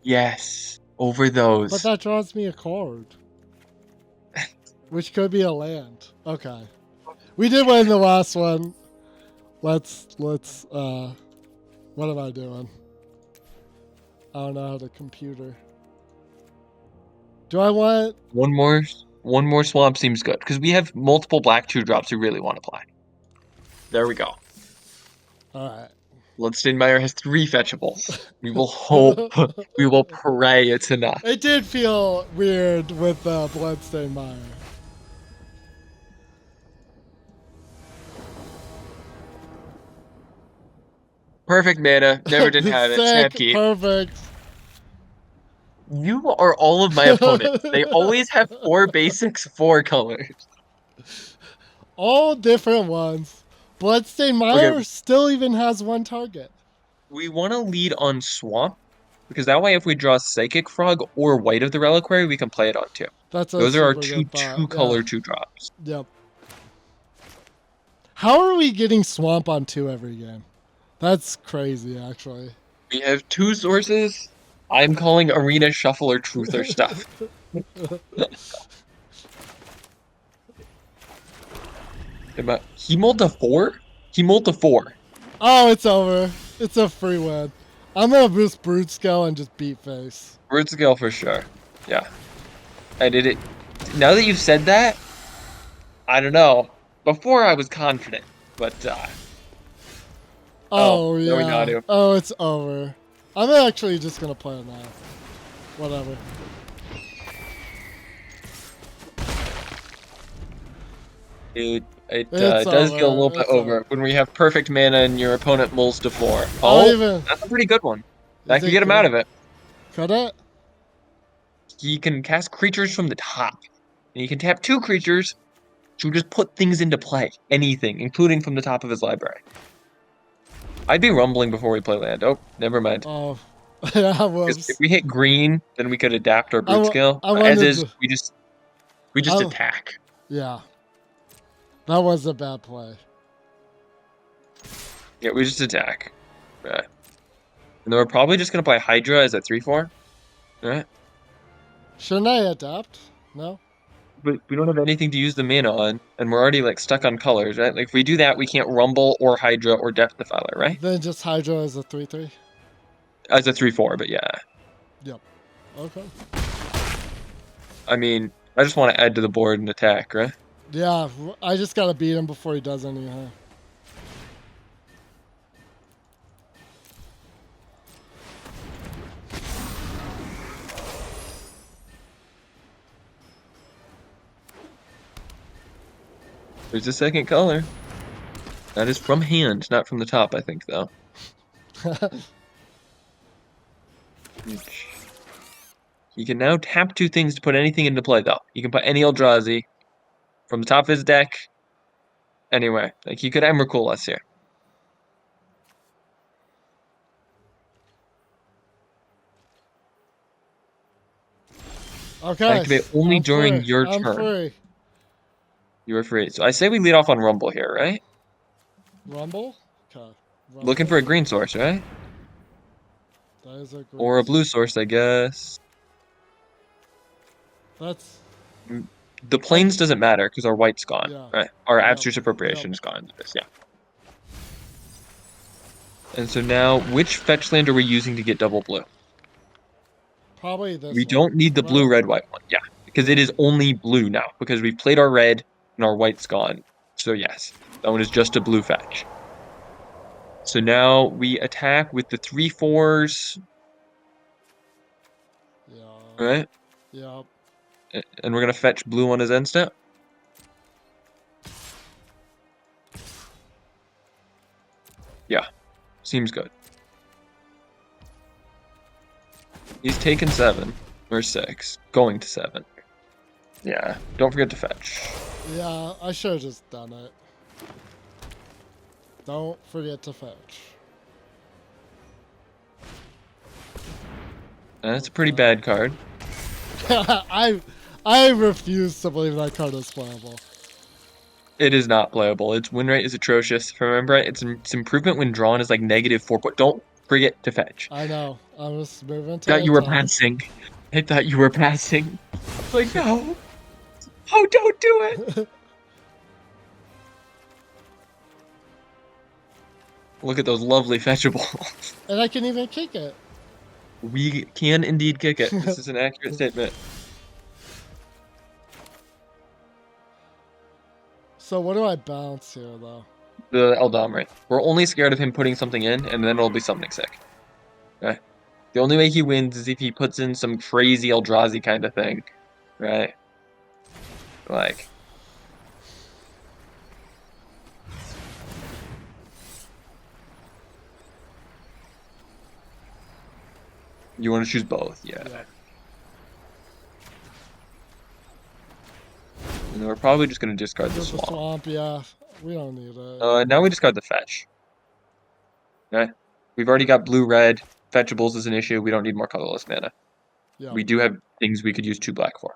Speaker 2: Yes. Over those.
Speaker 1: But that draws me a card. Which could be a land. Okay. We did win the last one. Let's what am I doing? I don't know how to computer. Do I want
Speaker 2: one more swamp seems good because we have multiple black 2-drops we really want to play. There we go.
Speaker 1: Alright.
Speaker 2: Bloodstained Mire has 3 fetchables. We will hope, we will pray it's enough.
Speaker 1: It did feel weird with Bloodstained Mire.
Speaker 2: Perfect mana. Never didn't have it. Snap key.
Speaker 1: Perfect.
Speaker 2: You are all of my opponents. They always have 4 basics, 4 colors.
Speaker 1: All different ones. Bloodstained Mire still even has 1 target.
Speaker 2: We want to lead on Swamp, because that way if we draw Psychic Frog or White of the Reliquary, we can play it on 2. Those are our 2-color 2-drops.
Speaker 1: Yep. How are we getting Swamp on 2 every game? That's crazy, actually.
Speaker 2: We have 2 sources. I'm calling Arena Shuffler Truther stuff. He mulled a 4? He mulled a 4.
Speaker 1: Oh, it's over. It's a free win. I'm gonna boost Brute Scale and just beat face.
Speaker 2: Brute Scale for sure. Yeah. I did it. Now that you've said that, I don't know. Before I was confident, but
Speaker 1: oh yeah.
Speaker 2: No, we got to.
Speaker 1: Oh, it's over. I'm actually just gonna play it now. Whatever.
Speaker 2: Dude, it does get a little bit over when we have perfect mana and your opponent mulls to 4. Oh, that's a pretty good one. That could get him out of it.
Speaker 1: Could it?
Speaker 2: he can cast creatures from the top. And he can tap 2 creatures to just put things into play. Anything, including from the top of his library. I'd be rumbling before we play land. Oh, never mind.
Speaker 1: Oh, yeah,
Speaker 2: Because if
Speaker 1: whoops.
Speaker 2: we hit green, then we could adapt our brute skill.
Speaker 1: I
Speaker 2: As
Speaker 1: wanted
Speaker 2: is,
Speaker 1: to.
Speaker 2: we just attack.
Speaker 1: Yeah. That was a bad play.
Speaker 2: Yeah, we just attack. Right. And then we're probably just gonna play Hydra as a 3/4. Right?
Speaker 1: Shouldn't I adapt? No?
Speaker 2: But we don't have anything to use the mana on, and we're already like stuck on colors, right? Like if we do that, we can't Rumble or Hydra or Depth Defiler, right?
Speaker 1: Then just Hydra as a 3/3?
Speaker 2: As a 3/4, but yeah.
Speaker 1: Yep. Okay.
Speaker 2: I mean, I just want to add to the board and attack, right?
Speaker 1: Yeah, I just gotta beat him before he does anything.
Speaker 2: There's a second color. That is from hand, not from the top, I think, though. He can now tap 2 things to put anything into play, though. You can put any Eldrazi from the top of his deck anywhere. Like, he could Emrakul us here.
Speaker 1: Okay.
Speaker 2: Activate only during your
Speaker 1: I'm
Speaker 2: turn.
Speaker 1: free.
Speaker 2: You are free. So I say we lead off on Rumble here, right?
Speaker 1: Rumble? Okay. Rumble.
Speaker 2: Looking for a green source, right?
Speaker 1: That is a green
Speaker 2: Or a blue source, I guess.
Speaker 1: That's...
Speaker 2: The plains doesn't matter because our white's gone,
Speaker 1: Yeah.
Speaker 2: right? Our
Speaker 1: Yep.
Speaker 2: abstruse appropriation is gone. Yeah. And so now, which fetch land are we using to get double blue?
Speaker 1: Probably this
Speaker 2: We
Speaker 1: one,
Speaker 2: don't need the
Speaker 1: right?
Speaker 2: blue, red, white one. Yeah, because it is only blue now because we've played our red and our white's gone. So yes, that one is just a blue fetch. So now we attack with the 3/4s,
Speaker 1: Yeah.
Speaker 2: right?
Speaker 1: Yep.
Speaker 2: And we're gonna fetch blue on his end step. Yeah, seems good. He's taken 7 or 6, going to 7. Yeah, don't forget to fetch.
Speaker 1: Yeah, I should have just done it. Don't forget to fetch.
Speaker 2: That's a pretty bad card.
Speaker 1: I refuse to believe that card is playable.
Speaker 2: It is not playable. Its win rate is atrocious. If I remember right, its improvement when drawn is like -4. Don't forget to fetch.
Speaker 1: I know. I'm just moving to
Speaker 2: Thought you were
Speaker 1: attack.
Speaker 2: passing. I thought you were passing. It's like, no. Oh, don't do it. Look at those lovely fetchables.
Speaker 1: And I can even kick it.
Speaker 2: We can indeed kick it. This is an accurate statement.
Speaker 1: So what do I bounce here, though?
Speaker 2: The Eldamri. We're only scared of him putting something in, and then it'll be summoning sick. Okay? The only way he wins is if he puts in some crazy Eldrazi kind of thing. Right? Like... You want to choose both, yeah. And then we're probably just going to discard the
Speaker 1: Just the
Speaker 2: swamp.
Speaker 1: swamp, yeah. We don't need it.
Speaker 2: Now we discard the fetch. Okay? We've already got blue-red. Fetchables is an issue. We don't need more colorless mana.
Speaker 1: Yeah.
Speaker 2: We do have things we could use 2 black for.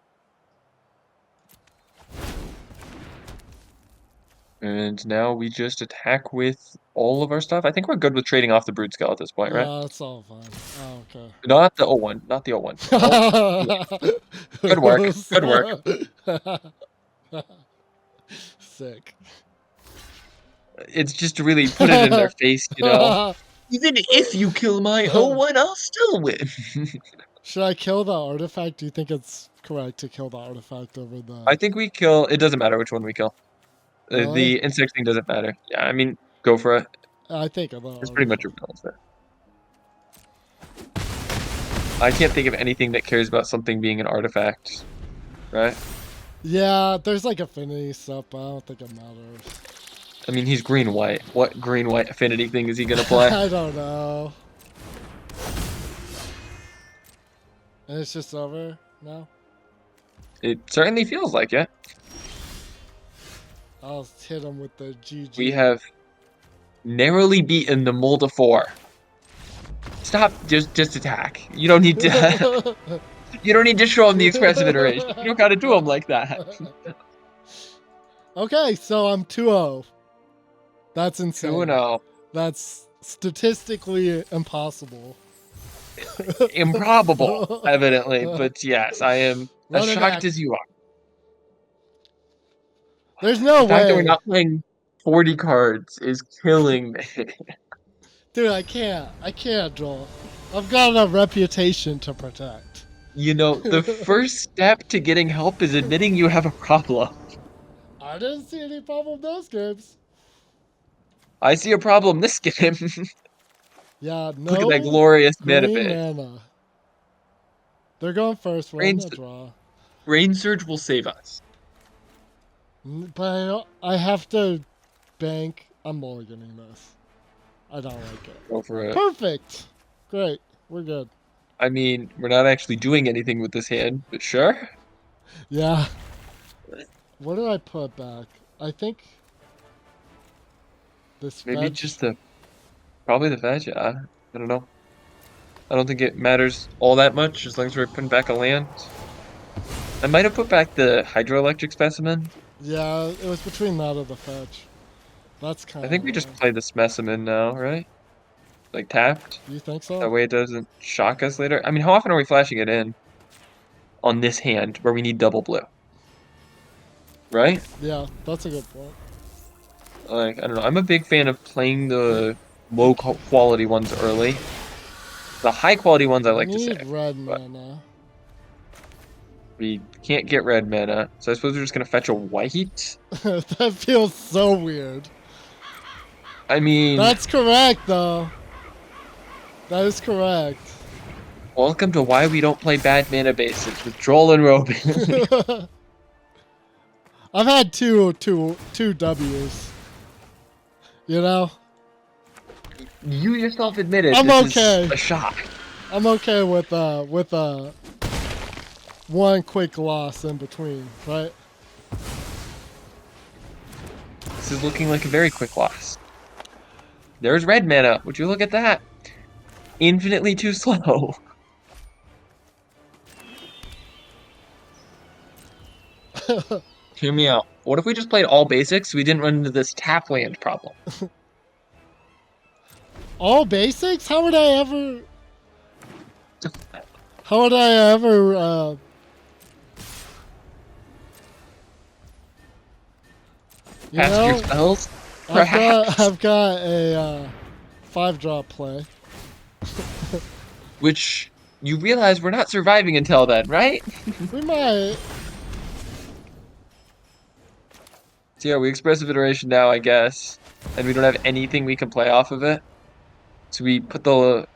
Speaker 2: And now we just attack with all of our stuff. I think we're good with trading off the Brood Skull at this point, right?
Speaker 1: Yeah, that's all fine. Oh, okay.
Speaker 2: Not the 01. Not the 01. Good work. Good work.
Speaker 1: Sick.
Speaker 2: It's just to really put it in their face, you know? Even if you kill my 01, I'll still win.
Speaker 1: Should I kill the artifact? Do you think it's correct to kill the artifact over the...
Speaker 2: I think we kill... It doesn't matter which one we kill.
Speaker 1: Really?
Speaker 2: The insect thing doesn't matter. Yeah, I mean, go for it.
Speaker 1: I think
Speaker 2: It's pretty much irrelevant. I can't think of anything that cares about something being an artifact, right?
Speaker 1: Yeah, there's like affinity stuff, but I don't think it matters.
Speaker 2: I mean, he's green-white. What green-white affinity thing is he gonna play?
Speaker 1: I don't know. And it's just over? now?
Speaker 2: It certainly feels like it.
Speaker 1: I'll hit him with the GG.
Speaker 2: We have narrowly beaten the mold of 4. Stop, just attack. You don't need to you don't need to show him the expressive iteration. You don't gotta do him like that.
Speaker 1: Okay, so I'm 2-0. That's insane.
Speaker 2: 2-0.
Speaker 1: That's statistically impossible.
Speaker 2: Improbable, evidently, but yes, I am as
Speaker 1: Run it
Speaker 2: shocked
Speaker 1: back.
Speaker 2: as you are.
Speaker 1: There's no
Speaker 2: The fact that we're
Speaker 1: way.
Speaker 2: not playing 40 cards is killing me.
Speaker 1: Dude, I can't draw. I've got a reputation to protect.
Speaker 2: You know, the first step to getting help is admitting you have a problem.
Speaker 1: I didn't see any problem those games.
Speaker 2: I see a problem this game.
Speaker 1: Yeah,
Speaker 2: Look at that
Speaker 1: no
Speaker 2: glorious mana
Speaker 1: green
Speaker 2: base.
Speaker 1: mana. They're going first. We're on the draw.
Speaker 2: Rain Surge will save us.
Speaker 1: But I have to bank. I'm mulliganing this. I don't like it.
Speaker 2: Go for it.
Speaker 1: Perfect. Great. We're good.
Speaker 2: I mean, we're not actually doing anything with this hand, but sure.
Speaker 1: Yeah. What did I put back? I think this
Speaker 2: Maybe
Speaker 1: fetch.
Speaker 2: just probably the fetch, yeah. I don't know. I don't think it matters all that much as long as we're putting back a land. I might have put back the hydroelectric specimen.
Speaker 1: Yeah, it was between that or the fetch. That's kind
Speaker 2: I
Speaker 1: of.
Speaker 2: think we just play the specimen now, right? Like tapped.
Speaker 1: You think so?
Speaker 2: That way it doesn't shock us later. I mean, how often are we flashing it in on this hand where we need double blue? Right?
Speaker 1: Yeah, that's a good point.
Speaker 2: Like, I don't know. I'm a big fan of playing the low quality ones early. The high quality ones I like to
Speaker 1: Need
Speaker 2: save.
Speaker 1: red
Speaker 2: But
Speaker 1: mana.
Speaker 2: we can't get red mana, so I suppose we're just gonna fetch a white.
Speaker 1: That feels so weird.
Speaker 2: I mean,
Speaker 1: That's correct, though. That is correct.
Speaker 2: welcome to why we don't play bad mana bases with Troll and ROBI.
Speaker 1: I've had two W's. You know?
Speaker 2: You yourself admitted
Speaker 1: I'm
Speaker 2: this
Speaker 1: okay.
Speaker 2: is a shock.
Speaker 1: I'm okay with one quick loss in between, right?
Speaker 2: This is looking like a very quick loss. There's red mana. Would you look at that? Infinitely too slow. Hear me out. What if we just played all basics so we didn't run into this tap land problem?
Speaker 1: All basics? How would I ever... How would I ever... You
Speaker 2: Cast your
Speaker 1: know,
Speaker 2: spells? Perhaps.
Speaker 1: I've got a 5-drop play.
Speaker 2: Which you realize we're not surviving until then, right?
Speaker 1: We might.
Speaker 2: So yeah, we expressive iteration now, I guess. And we don't have anything we can play off of it. So we put the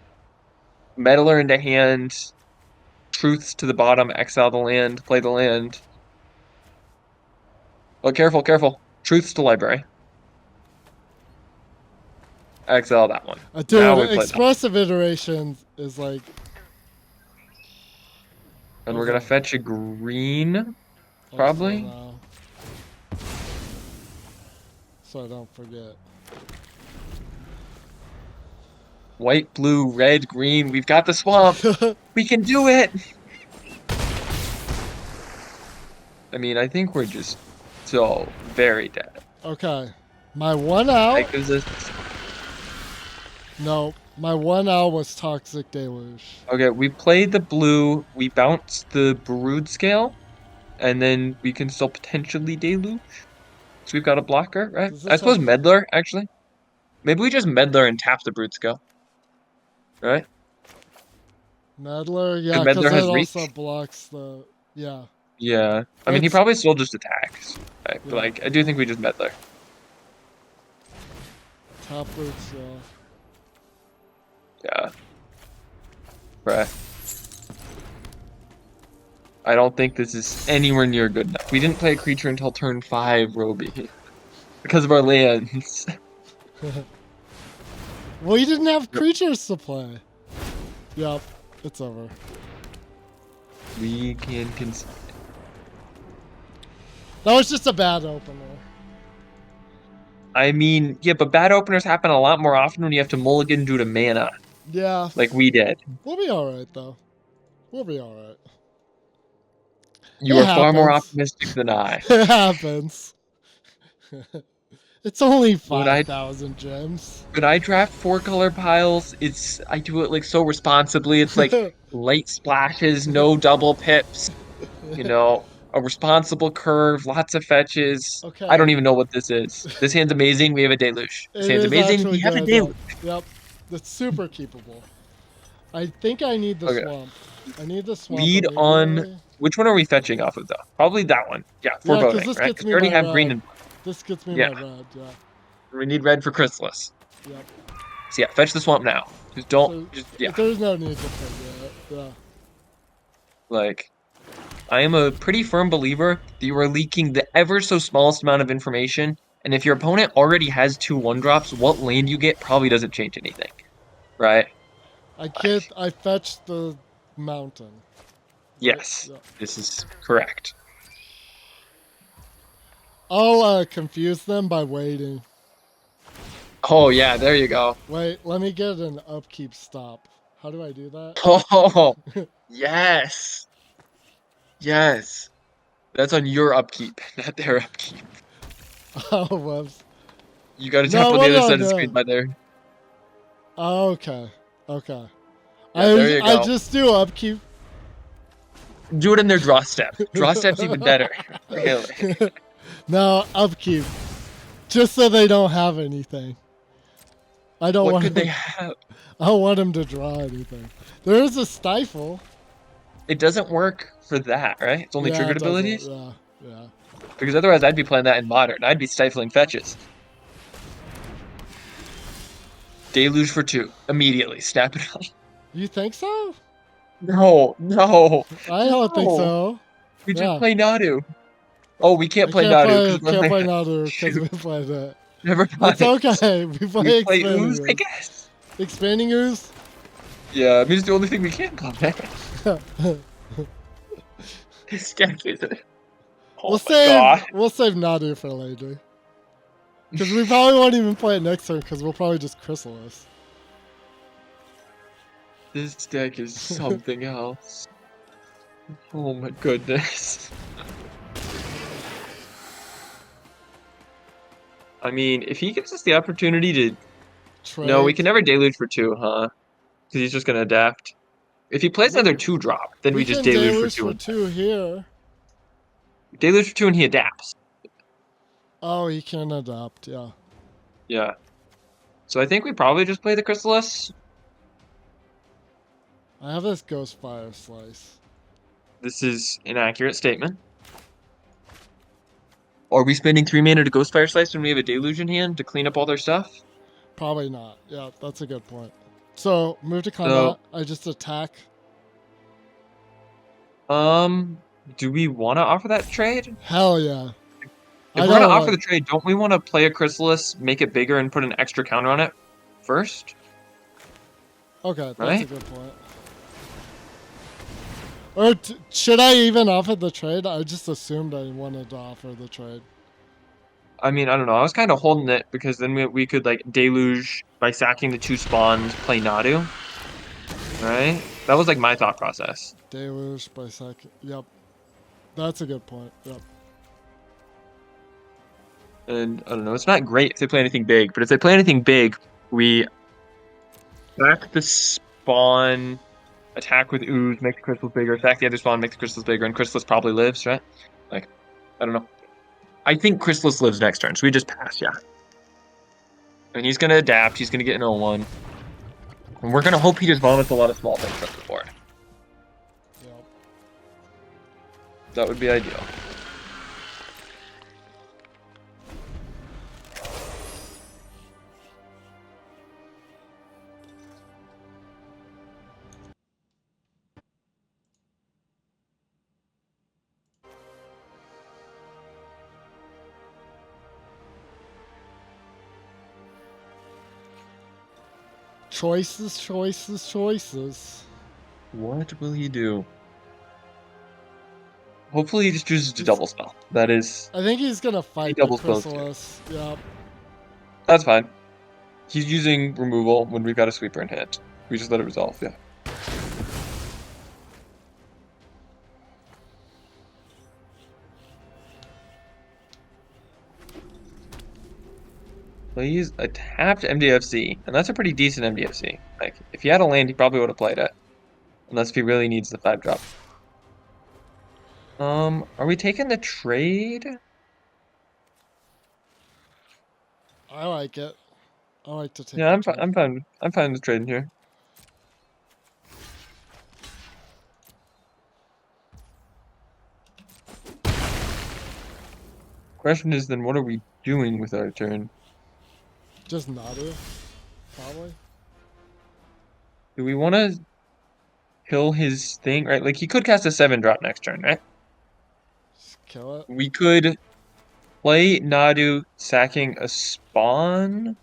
Speaker 2: meddler into hand, truths to the bottom, exile the land, play the land. Oh, careful, careful. Truths to library. Exile that one.
Speaker 1: Dude,
Speaker 2: Now we play that.
Speaker 1: expressive iterations is like...
Speaker 2: And we're gonna fetch a green, probably.
Speaker 1: So I don't forget.
Speaker 2: White, blue, red, green. We've got the swamp. We can do it. I mean, I think we're just so very dead.
Speaker 1: Okay. My one out...
Speaker 2: Like, is this...
Speaker 1: No, my one out was Toxic Deluge.
Speaker 2: Okay, we played the blue, we bounced the Brood Scale, and then we can still potentially Deluge. So we've got a blocker, right? I suppose Meddler, actually. Maybe we just Meddler and tap the Brood Scale. Right?
Speaker 1: Meddler, yeah,
Speaker 2: Meddler
Speaker 1: because
Speaker 2: has
Speaker 1: it
Speaker 2: reach.
Speaker 1: also blocks the... Yeah.
Speaker 2: Yeah. I mean, he probably still just attacks. Right? But, like, I do think we just Meddler.
Speaker 1: Top Brood Scale.
Speaker 2: Yeah. Right. I don't think this is anywhere near good enough. We didn't play a creature until turn 5, ROBI. Because of our lands.
Speaker 1: Well, you didn't have creatures to play. Yep, it's over.
Speaker 2: We can consider.
Speaker 1: That was just a bad opener.
Speaker 2: I mean, yeah, but bad openers happen a lot more often when you have to mulligan due to mana,
Speaker 1: Yeah.
Speaker 2: like we did.
Speaker 1: We'll be alright, though. We'll be alright.
Speaker 2: You
Speaker 1: It
Speaker 2: are far more
Speaker 1: happens.
Speaker 2: optimistic than I.
Speaker 1: It happens. It's only
Speaker 2: When I
Speaker 1: 5,000 gems.
Speaker 2: when I draft 4-color piles, I do it like so responsibly. It's like light splashes, no double pips, you know, a responsible curve, lots of fetches. I don't
Speaker 1: Okay.
Speaker 2: even know what this is. This hand's amazing. We have a deluge. This
Speaker 1: It
Speaker 2: hand's
Speaker 1: is
Speaker 2: amazing.
Speaker 1: actually
Speaker 2: We have a
Speaker 1: good, yep.
Speaker 2: deluge.
Speaker 1: Yep. That's super keepable. I think I need the
Speaker 2: Okay.
Speaker 1: swamp. I need the swamp
Speaker 2: Lead on
Speaker 1: immediately.
Speaker 2: which one are we fetching off of though? Probably that one. Yeah,
Speaker 1: Yeah, because
Speaker 2: foreboding,
Speaker 1: this
Speaker 2: right?
Speaker 1: gets
Speaker 2: Because we
Speaker 1: me
Speaker 2: already
Speaker 1: my
Speaker 2: have green
Speaker 1: red.
Speaker 2: and
Speaker 1: This gets me
Speaker 2: yeah.
Speaker 1: my red, yeah.
Speaker 2: We need red for Chrysalis.
Speaker 1: Yep.
Speaker 2: So yeah, fetch the swamp now.
Speaker 1: So
Speaker 2: Just yeah.
Speaker 1: there's no need to figure it. Yeah.
Speaker 2: Like I am a pretty firm believer that you are leaking the ever so smallest amount of information, and if your opponent already has 2/1 drops, what land you get probably doesn't change anything, right? Like,
Speaker 1: I fetched the mountain. Right?
Speaker 2: yes,
Speaker 1: Yeah.
Speaker 2: this is correct.
Speaker 1: I'll confuse them by waiting.
Speaker 2: Oh yeah, there you go.
Speaker 1: Wait, let me get an upkeep stop. How do I do that?
Speaker 2: Oh yes, yes. That's on your upkeep, not their upkeep.
Speaker 1: Oh, whoops.
Speaker 2: You got to tap
Speaker 1: No,
Speaker 2: on
Speaker 1: what
Speaker 2: the
Speaker 1: did
Speaker 2: other
Speaker 1: I
Speaker 2: side of the screen
Speaker 1: do?
Speaker 2: by there.
Speaker 1: Okay. Okay.
Speaker 2: Yeah, there you
Speaker 1: I
Speaker 2: go.
Speaker 1: just do upkeep.
Speaker 2: Do it in their draw step. Draw step's even better. Really.
Speaker 1: No, upkeep. Just so they don't have anything. I don't
Speaker 2: What
Speaker 1: want
Speaker 2: could they
Speaker 1: them,
Speaker 2: have?
Speaker 1: I don't want them to draw anything. There is a stifle.
Speaker 2: It doesn't work for that, right? It's only
Speaker 1: Yeah,
Speaker 2: triggered
Speaker 1: it doesn't.
Speaker 2: abilities?
Speaker 1: Yeah, yeah.
Speaker 2: Because otherwise I'd be playing that in modern. I'd be stifling fetches. Deluge for 2. Immediately. Snap it on.
Speaker 1: You think so?
Speaker 2: No, no,
Speaker 1: I don't think
Speaker 2: no.
Speaker 1: so.
Speaker 2: We just
Speaker 1: Yeah.
Speaker 2: play Nadu. Oh, we can't
Speaker 1: I
Speaker 2: play Nadu because we're
Speaker 1: can't play
Speaker 2: land.
Speaker 1: Naru because
Speaker 2: Shoot.
Speaker 1: we played it.
Speaker 2: Never
Speaker 1: It's
Speaker 2: mind.
Speaker 1: okay. We
Speaker 2: We
Speaker 1: play
Speaker 2: play
Speaker 1: expanding
Speaker 2: Ooze, I
Speaker 1: ooze.
Speaker 2: guess.
Speaker 1: Expanding ooze?
Speaker 2: Yeah, I mean it's the only thing we can play. This deck is Oh my god.
Speaker 1: We'll save Nadu for later. Because we probably won't even play it next turn because we'll probably just Chrysalis.
Speaker 2: This deck is something else. Oh my goodness. I mean, if he gives us the opportunity to...
Speaker 1: Trade.
Speaker 2: No, we can never deluge for 2, huh? Because he's just going to adapt. If he plays another 2-drop, then we just
Speaker 1: can
Speaker 2: deluge for
Speaker 1: deluge
Speaker 2: 2.
Speaker 1: for 2 here.
Speaker 2: Deluge for 2 and he adapts.
Speaker 1: Oh, he can adapt, yeah.
Speaker 2: Yeah. So I think we probably just play the Chrysalis.
Speaker 1: I have this Ghost Fire Slice.
Speaker 2: This is an accurate statement. Are we spending 3 mana to Ghostfire Slice when we have a Deluge in hand to clean up all their stuff?
Speaker 1: Probably not. Yeah, that's a good point. So, move to combat. I just attack.
Speaker 2: Do we want to offer that trade?
Speaker 1: Hell yeah.
Speaker 2: If we're going to offer the trade, don't we want to play a Chrysalis, make it bigger, and put an extra counter on it first?
Speaker 1: Okay, that's
Speaker 2: right?
Speaker 1: a good point. Or should I even offer the trade? I just assumed I wanted to offer the trade.
Speaker 2: I mean, I don't know. I was kind of holding it because then we could like Deluge by sacking the 2 spawns, play Nadu. Right? That was like my thought process.
Speaker 1: Deluge by second. Yep. That's a good point. Yep.
Speaker 2: And I don't know. It's not great if they play anything big, but if they play anything big, we sack the spawn, attack with ooze, make the crystals bigger, attack the other spawn, make the crystals bigger, and Chrysalis probably lives, right? Like, I don't know. I think Chrysalis lives next turn, so we just pass, yeah. And he's gonna adapt, he's gonna get an 0-1. And we're gonna hope he just vomits a lot of small things off the board.
Speaker 1: Yep.
Speaker 2: That would be ideal.
Speaker 1: Choices, choices, choices.
Speaker 2: What will he do? Hopefully he just chooses to double spell. That is,
Speaker 1: I think he's gonna
Speaker 2: he
Speaker 1: fight the
Speaker 2: double spells too.
Speaker 1: Chrysalis. Yep.
Speaker 2: That's fine. He's using removal when we've got a sweeper in hand. We just let it resolve, yeah. Plays a tapped MDFC, and that's a pretty decent MDFC. Like, if he had a land, he probably would have played it. Unless if he really needs the 5-drop. Are we taking the trade?
Speaker 1: I like it. I like to take
Speaker 2: Yeah,
Speaker 1: the
Speaker 2: I'm fine.
Speaker 1: trade.
Speaker 2: I'm fine with trading here. Question is then, what are we doing with our turn?
Speaker 1: Just Nadu, probably.
Speaker 2: Do we want to kill his thing? Right, like he could cast a 7-drop next turn, right?
Speaker 1: Just kill it.
Speaker 2: We could play Nadu sacking a spawn,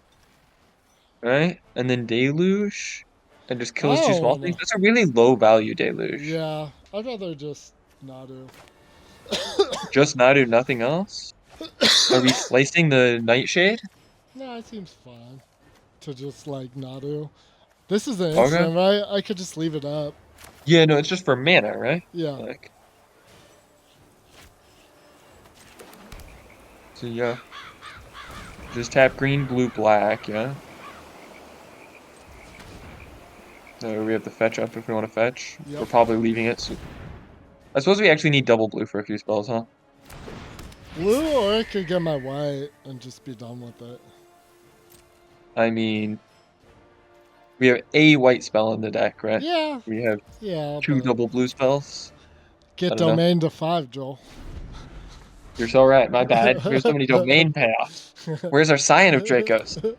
Speaker 2: right? And then Deluge, and just
Speaker 1: I
Speaker 2: kills 2
Speaker 1: don't
Speaker 2: small things.
Speaker 1: wanna.
Speaker 2: That's a really low value Deluge.
Speaker 1: Yeah, I'd rather just Nadu.
Speaker 2: Just Nadu, nothing else? Are we slicing the Nightshade?
Speaker 1: Nah, it seems fine to just like Nadu. This is an
Speaker 2: Okay.
Speaker 1: instant, right? I could just leave it up.
Speaker 2: Yeah, no, it's just for mana, right?
Speaker 1: Yeah.
Speaker 2: Like, so yeah. Just tap green, blue, black, yeah. We have the fetch up if we want to fetch.
Speaker 1: Yep.
Speaker 2: We're probably leaving it. So I suppose we actually need double blue for a few spells, huh?
Speaker 1: Blue, or I could get my white and just be done with it.
Speaker 2: I mean, we have a white spell in the deck, right?
Speaker 1: Yeah.
Speaker 2: We have
Speaker 1: Yeah,
Speaker 2: 2
Speaker 1: but
Speaker 2: double blue spells. I
Speaker 1: get
Speaker 2: don't know.
Speaker 1: domain to 5, Joel.
Speaker 2: You're so right. My bad. There's so many domain payoffs. Where's our Scion of Dracos?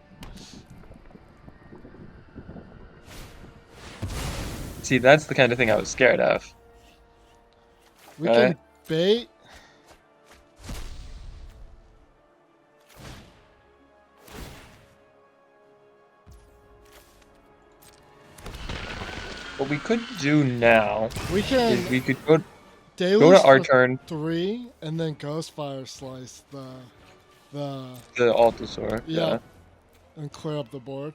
Speaker 2: See, that's the kind of thing I was scared of.
Speaker 1: We
Speaker 2: Right?
Speaker 1: can bait.
Speaker 2: What we could do now
Speaker 1: We
Speaker 2: is
Speaker 1: can
Speaker 2: we could go
Speaker 1: Deluge
Speaker 2: to our
Speaker 1: for
Speaker 2: turn,
Speaker 1: 3 and then Ghostfire Slice the
Speaker 2: the Altosaur.
Speaker 1: yeah,
Speaker 2: Yeah,
Speaker 1: and clear up the board.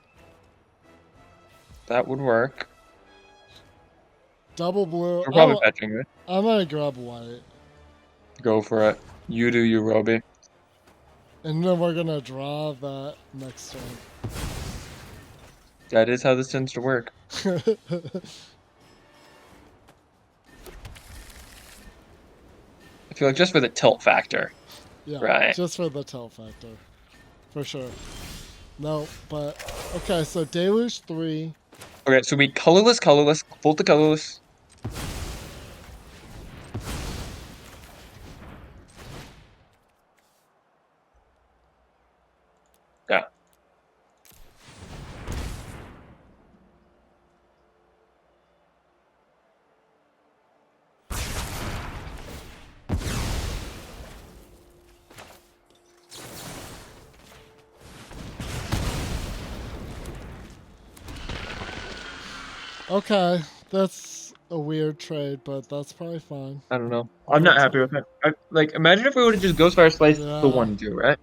Speaker 2: that would work.
Speaker 1: Double blue.
Speaker 2: We're probably fetching, right?
Speaker 1: I'm gonna grab white.
Speaker 2: Go for it. You do you, Roby.
Speaker 1: And then we're gonna draw that next turn.
Speaker 2: That is how this tends to work. I feel like just for the tilt factor.
Speaker 1: Yeah,
Speaker 2: Right.
Speaker 1: just for the tell factor. For sure. No, but okay, so Deluge 3.
Speaker 2: Okay, so we colorless, fold the colorless. Yeah.
Speaker 1: Okay, that's a weird trade, but that's probably fine.
Speaker 2: I don't know.
Speaker 1: I'll
Speaker 2: I'm not
Speaker 1: get
Speaker 2: happy with it. Like, imagine if we would have just Ghostfire Slice the
Speaker 1: Yeah.
Speaker 2: 1-2, right?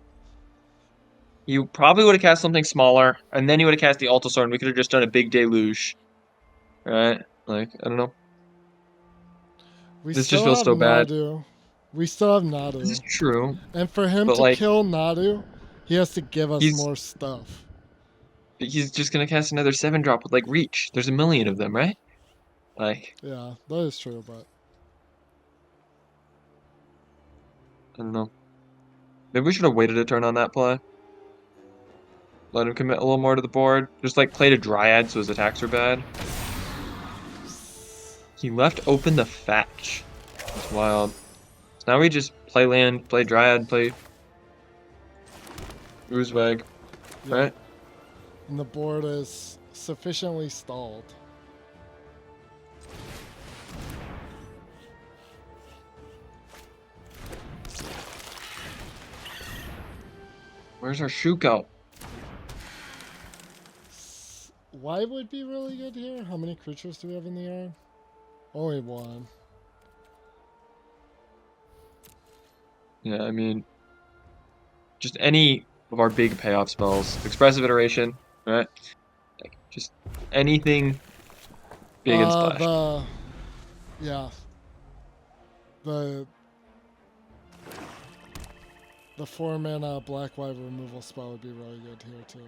Speaker 2: You probably would have cast something smaller, and then you would have cast the Altosaur, and we could have just done a big deluge. Right? Like, I don't know.
Speaker 1: We
Speaker 2: This just
Speaker 1: still
Speaker 2: feels
Speaker 1: have
Speaker 2: so bad.
Speaker 1: Nadu. We still have
Speaker 2: This is
Speaker 1: Nadu.
Speaker 2: true,
Speaker 1: And for him
Speaker 2: but
Speaker 1: to
Speaker 2: like,
Speaker 1: kill Nadu, he has to give us
Speaker 2: he's
Speaker 1: more stuff.
Speaker 2: he's just gonna cast another 7-drop with like Reach. There's a million of them, right? Like,
Speaker 1: Yeah, that is true, but
Speaker 2: I don't know. Maybe we should have waited a turn on that play. Let him commit a little more to the board. Just like played a Dryad so his attacks are bad. He left open the fetch. That's wild. So now we just play land, play Dryad, play Oozwag,
Speaker 1: yeah.
Speaker 2: right?
Speaker 1: And the board is sufficiently stalled.
Speaker 2: Where's our Shuko?
Speaker 1: Why would be really good here? How many creatures do we have in the yard? Only one.
Speaker 2: Yeah, I mean, just any of our big payoff spells. Expressive Iteration, right? Like, just anything big and splash.
Speaker 1: Yeah. The 4-mana black-white removal spell would be really good here too.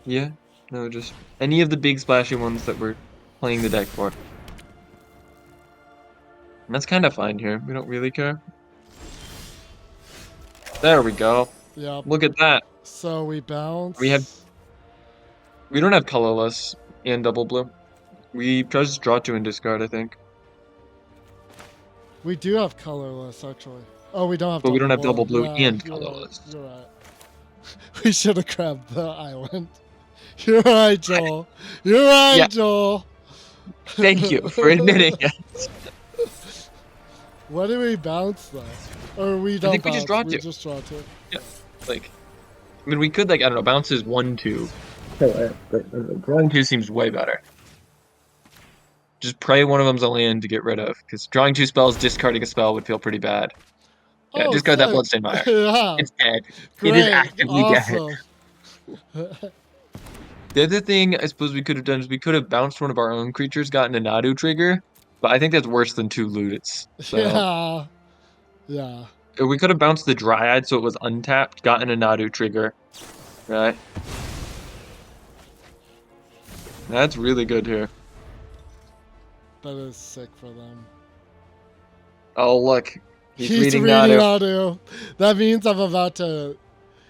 Speaker 2: Yeah, no, just any of the big splashy ones that we're playing the deck for. And that's kind of fine here. We don't really care. There we go.
Speaker 1: Yep.
Speaker 2: Look at that.
Speaker 1: So we bounce.
Speaker 2: We don't have colorless and double blue. We just draw 2 and discard, I think.
Speaker 1: We do have colorless, actually. Oh, we don't have
Speaker 2: But we
Speaker 1: double
Speaker 2: don't have
Speaker 1: blue.
Speaker 2: double blue
Speaker 1: Yeah,
Speaker 2: and
Speaker 1: you're
Speaker 2: colorless.
Speaker 1: right. You're right. We should have grabbed the island. You're right, Joel. You're right,
Speaker 2: Yeah.
Speaker 1: Joel.
Speaker 2: Thank you for admitting it.
Speaker 1: What do we bounce though? Or we don't
Speaker 2: think we
Speaker 1: bounce.
Speaker 2: just draw
Speaker 1: we
Speaker 2: 2.
Speaker 1: just draw 2.
Speaker 2: Yeah, like, I mean, we could, like, I don't know, bounces 1-2. But drawing 2 seems way better. Just pray one of them's a land to get rid of, because drawing 2 spells, discarding a spell would feel pretty bad. Yeah,
Speaker 1: Oh,
Speaker 2: discard that
Speaker 1: sick.
Speaker 2: Bloodstained Mire.
Speaker 1: Yeah.
Speaker 2: It's dead.
Speaker 1: Great.
Speaker 2: It is actively dead.
Speaker 1: Awesome.
Speaker 2: The other thing I suppose we could have done is we could have bounced one of our own creatures, gotten a Nadu trigger, but I think that's worse than 2 Ludits. So
Speaker 1: Yeah. Yeah.
Speaker 2: we could have bounced the Dryad so it was untapped, gotten a Nadu trigger, right? That's really good here.
Speaker 1: That is sick for them.
Speaker 2: Oh, look. He's reading
Speaker 1: Nadu.
Speaker 2: Nadu.
Speaker 1: That means I'm about to...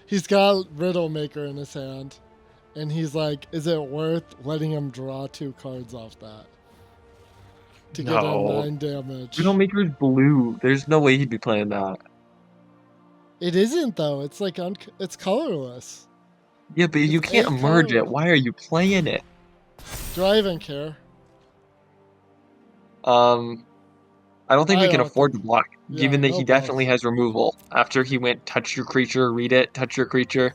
Speaker 1: He's got Riddle Maker in his hand. And he's like, is it worth letting him draw 2 cards off that? To get a 9 damage.
Speaker 2: Riddle Maker's blue. There's no way he'd be playing that.
Speaker 1: It isn't, though. It's like, it's colorless.
Speaker 2: Yeah, but you can't merge it. Why are you playing it?
Speaker 1: Do I even care?
Speaker 2: I don't think we can afford to block, given that he
Speaker 1: no
Speaker 2: definitely
Speaker 1: balls.
Speaker 2: has removal. After he went touch your creature, read it, touch your creature.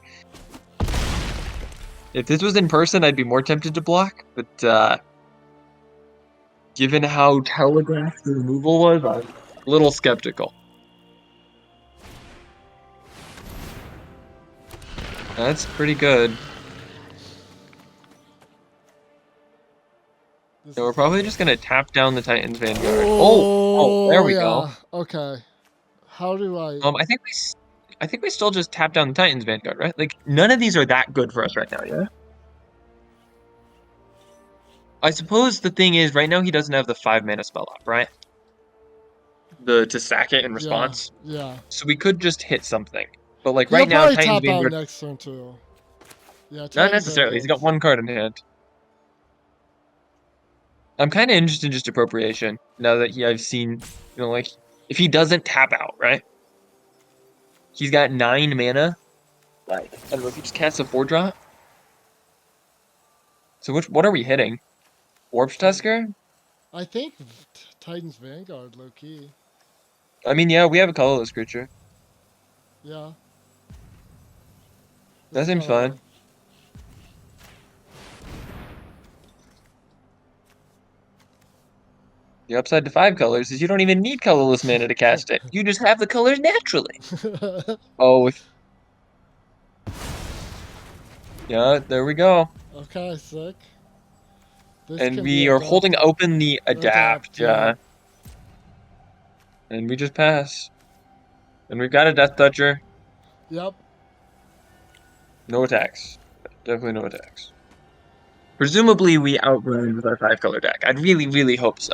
Speaker 2: If this was in person, I'd be more tempted to block, but given how telegraphed the removal was, I'm a little skeptical. That's pretty good. So we're probably just gonna tap down the Titan's Vanguard. Oh, there we go.
Speaker 1: Okay. How do I?
Speaker 2: I think we still just tap down the Titan's Vanguard, right? Like none of these are that good for us right now, yeah. I suppose the thing is, right now he doesn't have the 5-mana spell up, right? To stack it in response.
Speaker 1: Yeah.
Speaker 2: So we could just hit something, but like right now, Titan's
Speaker 1: tap
Speaker 2: Vanguard.
Speaker 1: Out next turn too. Yeah.
Speaker 2: Not necessarily. He's got 1 card in hand. I'm kind of interested in just appropriation now that I've seen, like if he doesn't tap out, right? He's got 9 mana. Like, I don't know if he just casts a 4-drop. So what are we hitting? Warp's Tusker?
Speaker 1: I think Titan's Vanguard, low key.
Speaker 2: I mean, yeah, we have a colorless creature.
Speaker 1: Yeah.
Speaker 2: That seems fine. The upside to 5 colors is you don't even need colorless mana to cast it. You just have the colors naturally. Oh. Yeah, there we go.
Speaker 1: Okay, sick.
Speaker 2: And we are holding open the adapt, yeah. And we just pass. And we've got a Death Toucher.
Speaker 1: Yep.
Speaker 2: No attacks. Definitely no attacks. Presumably we outrun with our 5-color deck. I'd really, really hope so.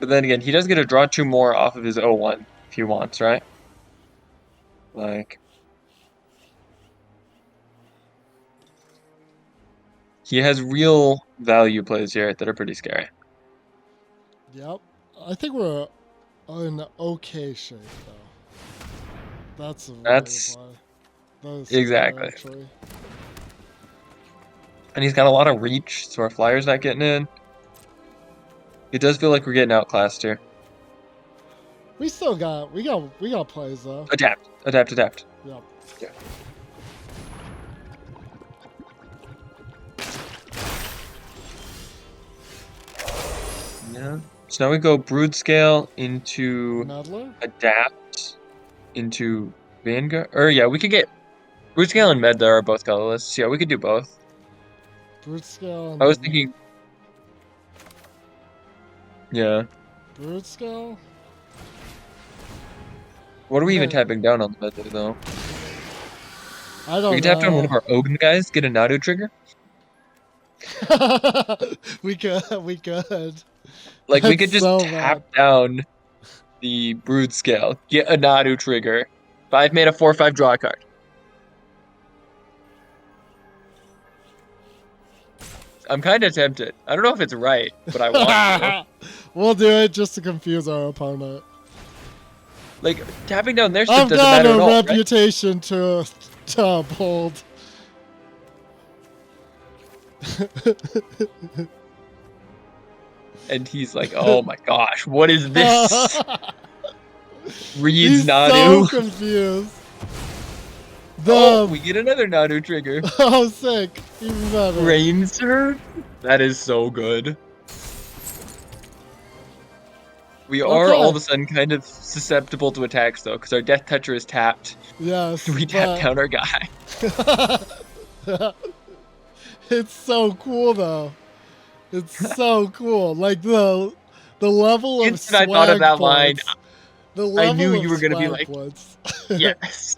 Speaker 2: But then again, he does get to draw 2 more off of his 0-1 if he wants, right? Like... He has real value plays here that are pretty scary.
Speaker 1: Yep. I think we're in okay shape, though. That's
Speaker 2: exactly.
Speaker 1: Scary,
Speaker 2: and he's got a lot of reach, so our flyer's not getting in. It does feel like we're getting outclassed here.
Speaker 1: We still got we got plays though.
Speaker 2: Adapt.
Speaker 1: Yep.
Speaker 2: Yeah. Yeah. So now we go Brood Scale into
Speaker 1: Meddler?
Speaker 2: Adapt into Vanguard. Or yeah, we could get Brood Scale and Meddler are both colorless. Yeah, we could do both.
Speaker 1: Brood Scale
Speaker 2: I
Speaker 1: and
Speaker 2: was
Speaker 1: then
Speaker 2: thinking, yeah.
Speaker 1: Brood Scale?
Speaker 2: What are we even
Speaker 1: Man,
Speaker 2: tapping down on the Meddler though?
Speaker 1: I
Speaker 2: We
Speaker 1: don't
Speaker 2: could tap down one of
Speaker 1: know.
Speaker 2: our Ogun guys, get a Nadu trigger.
Speaker 1: We could.
Speaker 2: Like we
Speaker 1: That's
Speaker 2: could just
Speaker 1: so
Speaker 2: tap
Speaker 1: bad.
Speaker 2: down the Brood Scale, get a Nadu trigger. 5 mana, 4/5 draw a card. I'm kind of tempted. I don't know if it's right, but I want to.
Speaker 1: We'll do it just to confuse our opponent.
Speaker 2: Like tapping down their stuff
Speaker 1: I've
Speaker 2: doesn't
Speaker 1: got
Speaker 2: matter
Speaker 1: a
Speaker 2: at all, right?
Speaker 1: reputation to uphold.
Speaker 2: And he's like, "Oh my gosh, what is this?" Reads
Speaker 1: He's
Speaker 2: Nadu.
Speaker 1: so confused.
Speaker 2: Oh, we get another Nadu trigger.
Speaker 1: Oh, sick. Even better.
Speaker 2: Rain Surge? That is so good. We are all of a sudden kind of susceptible to attacks though, because our Death Toucher is tapped.
Speaker 1: Yes.
Speaker 2: We tap down our guy.
Speaker 1: It's so cool though. It's so cool. Like the level of
Speaker 2: Instant I
Speaker 1: swag
Speaker 2: thought of that
Speaker 1: points.
Speaker 2: line,
Speaker 1: The
Speaker 2: I
Speaker 1: level
Speaker 2: knew
Speaker 1: of
Speaker 2: you were gonna be
Speaker 1: swag
Speaker 2: like,
Speaker 1: points.
Speaker 2: yes.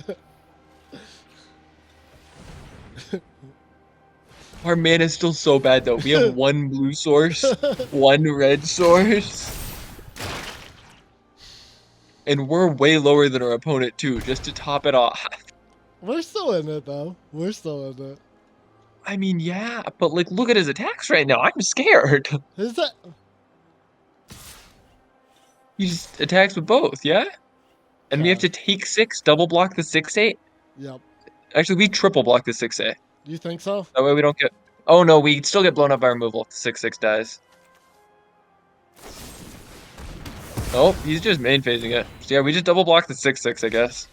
Speaker 2: Our mana is still so bad though. We have one blue source, one red source. And we're way lower than our opponent too, just to top it off.
Speaker 1: We're still in it though. We're still in it.
Speaker 2: I mean, yeah, but like, look at his attacks right now. I'm scared.
Speaker 1: Is that?
Speaker 2: He just attacks with both, yeah? And we have to take 6, double block the 6/8.
Speaker 1: Yep.
Speaker 2: Actually, we triple block the 6/8.
Speaker 1: You think so?
Speaker 2: That way we don't get. Oh no, we still get blown up by removal if the 6/6 dies. Oh, he's just main phasing it. So yeah, we just double block the 6/6, I guess.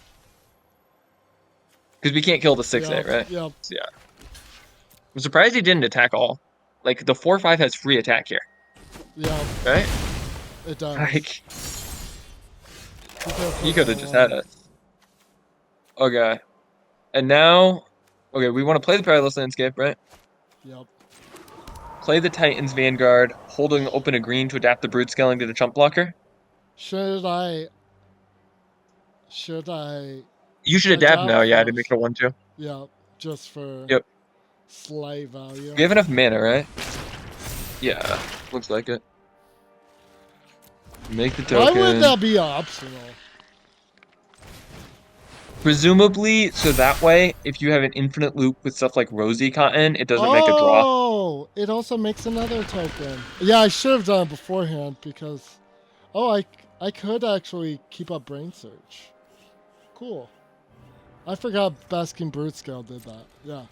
Speaker 2: Because we can't kill the 6/8, right?
Speaker 1: Yep.
Speaker 2: So yeah. I'm surprised he didn't attack all. Like the 4/5 has free attack here.
Speaker 1: Yep.
Speaker 2: Right?
Speaker 1: It does.
Speaker 2: Like he could have just had us. Okay. And now, okay, we want to play the Perilous Landscape, right?
Speaker 1: Yep.
Speaker 2: Play the Titan's Vanguard, holding open a green to adapt the Brute Scaling to the Chump Blocker.
Speaker 1: Should I?
Speaker 2: You should adapt now, yeah, to
Speaker 1: first?
Speaker 2: make it a 1/2.
Speaker 1: Yep. Just for.
Speaker 2: Yep.
Speaker 1: Slight value.
Speaker 2: We have enough mana, right? Yeah, looks like it. Make the token.
Speaker 1: Why would that be optional?
Speaker 2: Presumably, so that way, if you have an infinite loop with stuff like Rosy Cotton, it doesn't make a draw.
Speaker 1: Oh, it also makes another token. Yeah, I should have done it beforehand because. Oh, I could actually keep up Brain Search. Cool. I forgot Basking Brute Scale did that. Yeah.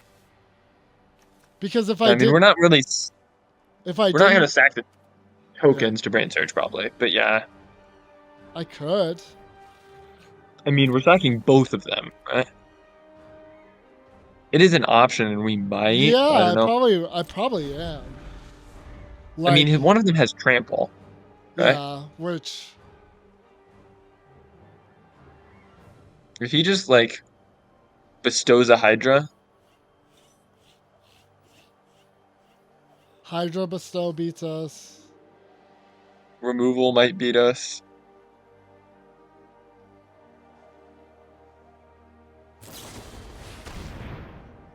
Speaker 1: Because if
Speaker 2: I mean, we're not really.
Speaker 1: If I
Speaker 2: We're not going to stack the tokens to Brain Search, probably. But yeah.
Speaker 1: I could.
Speaker 2: I mean, we're stacking both of them, right? It is an option, and we might.
Speaker 1: Yeah,
Speaker 2: I don't know.
Speaker 1: I probably am.
Speaker 2: I mean, one of them has Trample. Right?
Speaker 1: Yeah, which.
Speaker 2: If he just, like, bestows a Hydra.
Speaker 1: Hydra Bestow beats us.
Speaker 2: Removal might beat us.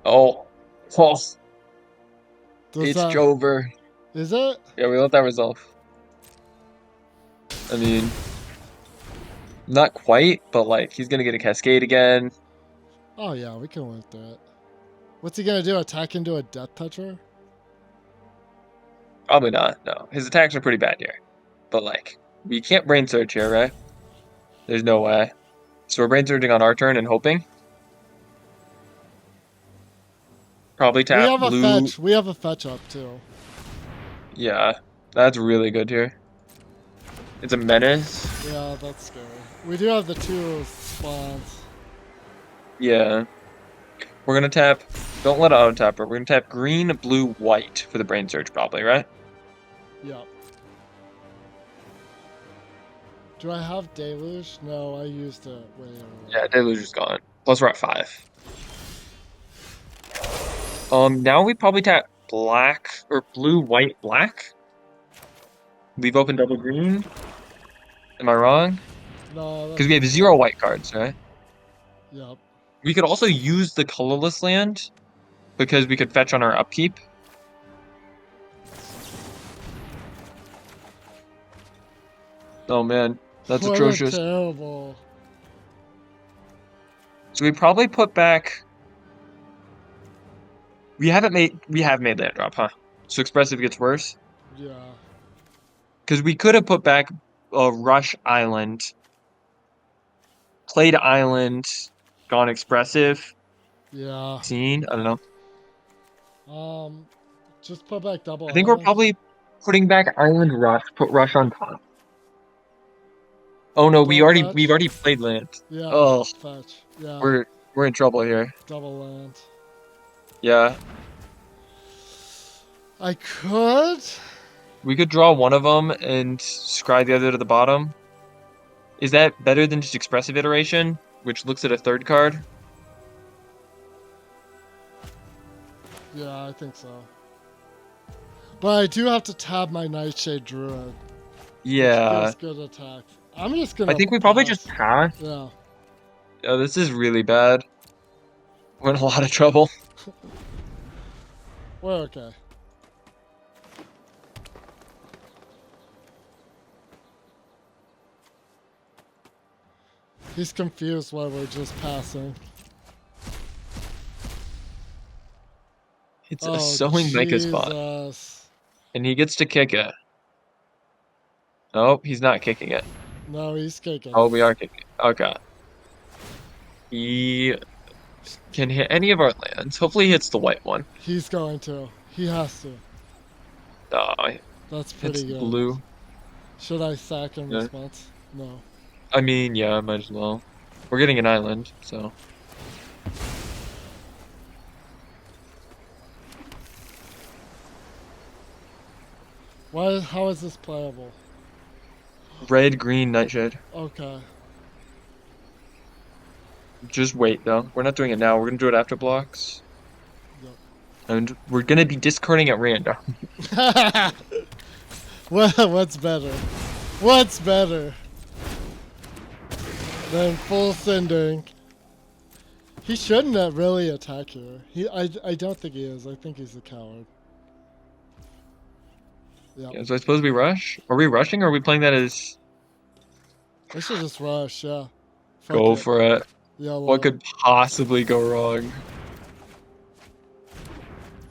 Speaker 2: Oh. It's Jover.
Speaker 1: Is it?
Speaker 2: Yeah, we let that resolve. I mean, not quite, but like he's gonna get a Cascade again.
Speaker 1: Oh yeah, we can work through it. What's he gonna do? Attack into a Death Toucher?
Speaker 2: Probably not. No, his attacks are pretty bad here. But like, we can't Brain Search here, right? There's no way. So we're Brain Searching on our turn and hoping. Probably tap
Speaker 1: We have
Speaker 2: blue.
Speaker 1: a fetch. We have a fetch up too.
Speaker 2: Yeah, that's really good here. It's a menace.
Speaker 1: Yeah, that's scary. We do have the 2 spawns.
Speaker 2: Yeah. We're gonna tap. Don't let it auto tap her. We're gonna tap green, blue, white for the Brain Search, probably, right?
Speaker 1: Yep. Do I have Deluge? No, I used it way earlier.
Speaker 2: Yeah, Deluge is gone. Plus we're at 5. Now we probably tap black or blue, white, black. Leave open double green. Am I wrong?
Speaker 1: No,
Speaker 2: Because
Speaker 1: that's
Speaker 2: we have
Speaker 1: not
Speaker 2: 0
Speaker 1: right.
Speaker 2: white cards, right?
Speaker 1: Yep.
Speaker 2: We could also use the colorless land because we could fetch on our upkeep. Oh man, that's
Speaker 1: What a
Speaker 2: atrocious.
Speaker 1: terrible.
Speaker 2: So we probably put back. We have made land drop, huh? So expressive gets worse.
Speaker 1: Yeah.
Speaker 2: Because we could have put back a Rush Island, played Island, gone expressive,
Speaker 1: Yeah.
Speaker 2: seen. I don't know.
Speaker 1: Just put back double
Speaker 2: I think we're
Speaker 1: island.
Speaker 2: probably putting back Island Rush, put Rush on top. Oh no,
Speaker 1: Don't
Speaker 2: we've
Speaker 1: fetch.
Speaker 2: already played land.
Speaker 1: Yeah.
Speaker 2: Oh,
Speaker 1: Fetch. Yeah.
Speaker 2: we're in trouble here.
Speaker 1: Double land.
Speaker 2: Yeah,
Speaker 1: I could.
Speaker 2: we could draw one of them and scry the other to the bottom. Is that better than just expressive iteration, which looks at a third card?
Speaker 1: Yeah, I think so. But I do have to tab my Nightshade Druid.
Speaker 2: Yeah,
Speaker 1: Which gives good attack. I'm just gonna.
Speaker 2: I think we probably
Speaker 1: pass.
Speaker 2: just pass.
Speaker 1: Yeah.
Speaker 2: Oh, this is really bad. We're in a lot of trouble.
Speaker 1: We're okay. He's confused why we're just passing.
Speaker 2: It's
Speaker 1: Oh,
Speaker 2: a sewing Micah spot,
Speaker 1: Jesus.
Speaker 2: and he gets to kick it. Oh, he's not kicking it.
Speaker 1: No, he's kicking.
Speaker 2: Oh, we are kicking it. Okay. He can hit any of our lands. Hopefully he hits the white one.
Speaker 1: He's going to. He has to. That's
Speaker 2: It's
Speaker 1: pretty good.
Speaker 2: blue.
Speaker 1: Should I sack in
Speaker 2: Yeah.
Speaker 1: response? No.
Speaker 2: I mean, yeah, might as well. We're getting an island, so.
Speaker 1: Why? How is this playable?
Speaker 2: Red, green, Nightshade.
Speaker 1: Okay.
Speaker 2: Just wait, though. We're not doing it now. We're going to do it after blocks.
Speaker 1: Yep.
Speaker 2: And we're going to be discarding at random.
Speaker 1: What's better? What's better than full sending? He shouldn't really attack here. I don't think he is. I think he's a coward. Yep.
Speaker 2: Yeah, so I suppose we rush? Are we rushing or are we playing that as
Speaker 1: I should just rush, yeah. Fuck
Speaker 2: go
Speaker 1: it.
Speaker 2: for it?
Speaker 1: YOLO.
Speaker 2: What could possibly go wrong?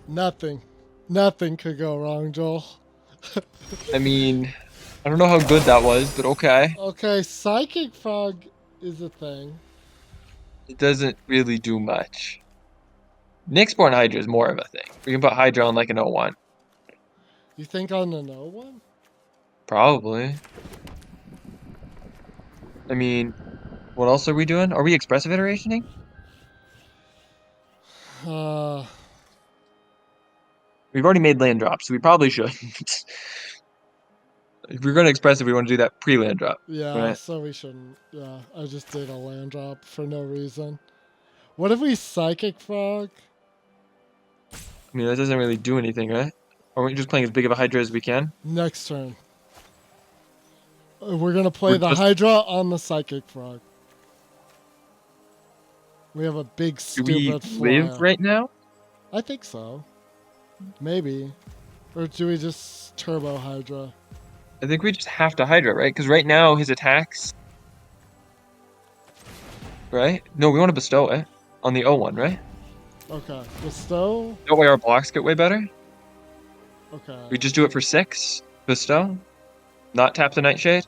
Speaker 1: Nothing. Nothing could go wrong, Joel.
Speaker 2: I mean, I don't know how good that was, but okay.
Speaker 1: Okay, Psychic Frog is a thing.
Speaker 2: It doesn't really do much. Nyxborn Hydra is more of a thing. We can put Hydra on like an 01.
Speaker 1: You think on the no one?
Speaker 2: Probably. I mean, what else are we doing? Are we expressive iterationing? We've already made land drops, so we probably shouldn't. If we're going to expressive, we want to do that pre-land drop.
Speaker 1: Yeah,
Speaker 2: Right.
Speaker 1: so we shouldn't. Yeah, I just did a land drop for no reason. What if we Psychic Frog?
Speaker 2: I mean, that doesn't really do anything, right? Are we just playing as big of a Hydra as we can?
Speaker 1: Next turn. We're gonna play
Speaker 2: We're
Speaker 1: the
Speaker 2: just-
Speaker 1: Hydra on the Psychic Frog. We have a big
Speaker 2: Do we
Speaker 1: stupid flyer.
Speaker 2: live right now?
Speaker 1: I think so. Maybe. Or do we just Turbo Hydra?
Speaker 2: I think we just have to Hydra, right? Because right now his attacks... Right? No, we want to bestow it on the 01, right?
Speaker 1: Okay. Bestow?
Speaker 2: That way our blocks get way better.
Speaker 1: Okay.
Speaker 2: We just do it for 6. Bestow. Not tap the Nightshade.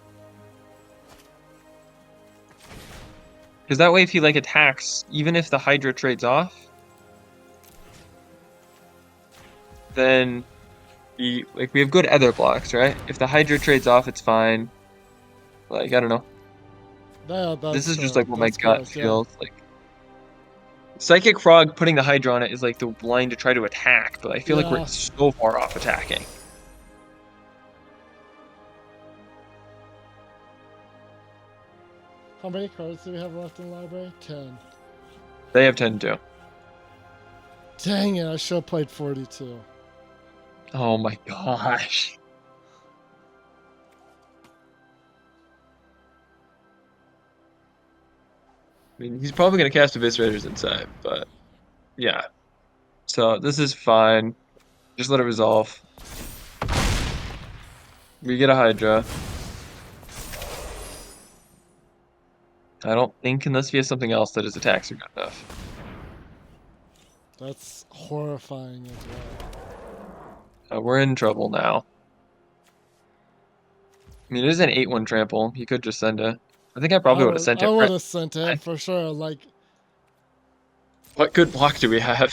Speaker 2: Because that way if he like attacks, even if the Hydra trades off, then we have good other blocks, right? If the Hydra trades off, it's fine. Like, I don't know.
Speaker 1: Yeah,
Speaker 2: This is just
Speaker 1: true.
Speaker 2: like what my
Speaker 1: That's
Speaker 2: gut
Speaker 1: correct, yeah.
Speaker 2: feels like. Psychic Frog putting the Hydra on it is like the line to try to attack, but I feel like
Speaker 1: Yeah.
Speaker 2: we're so far off attacking.
Speaker 1: How many cards do we have left in the library? 10.
Speaker 2: They have 10 too.
Speaker 1: Dang it, I should have played 42.
Speaker 2: Oh my gosh. I mean, he's probably going to cast Eviscerators inside, but yeah. So this is fine. Just let it resolve. We get a Hydra. I don't think unless he has something else that his attacks are good enough.
Speaker 1: That's horrifying as well.
Speaker 2: We're in trouble now. I mean, it is an 8-1 trample. He could just send it. I think I probably would have sent
Speaker 1: I
Speaker 2: it.
Speaker 1: would have sent it for sure. Like,
Speaker 2: What good block do we have?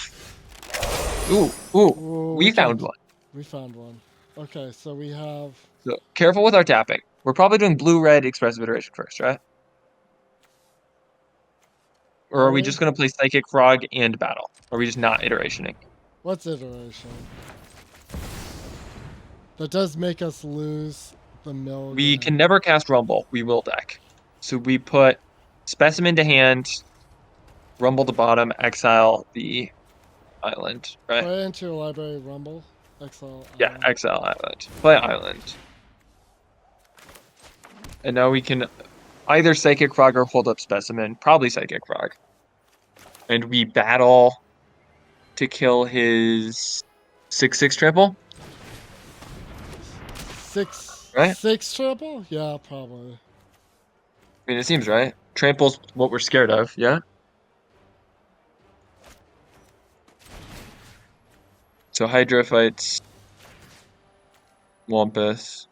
Speaker 2: Ooh,
Speaker 1: ooh,
Speaker 2: we found one.
Speaker 1: We found one. Okay, so we have.
Speaker 2: So careful with our tapping. We're probably doing blue-red expressive iteration first, right? Or are we just going to play Psychic Frog and Battle? Or are we just not iterationing?
Speaker 1: What's iteration? That does make us lose the mill.
Speaker 2: We can never cast Rumble. We will deck. So we put Specimen to hand, Rumble to bottom, exile the island, right?
Speaker 1: Play into your library, Rumble, exile.
Speaker 2: Yeah, exile island. Play island. And now we can either Psychic Frog or hold up Specimen. Probably Psychic Frog. And we battle to kill his 6/6 trample.
Speaker 1: Right? 6 trample? Yeah, probably.
Speaker 2: I mean, it seems right. Trample's what we're scared of, yeah? So Hydra fights Wampus.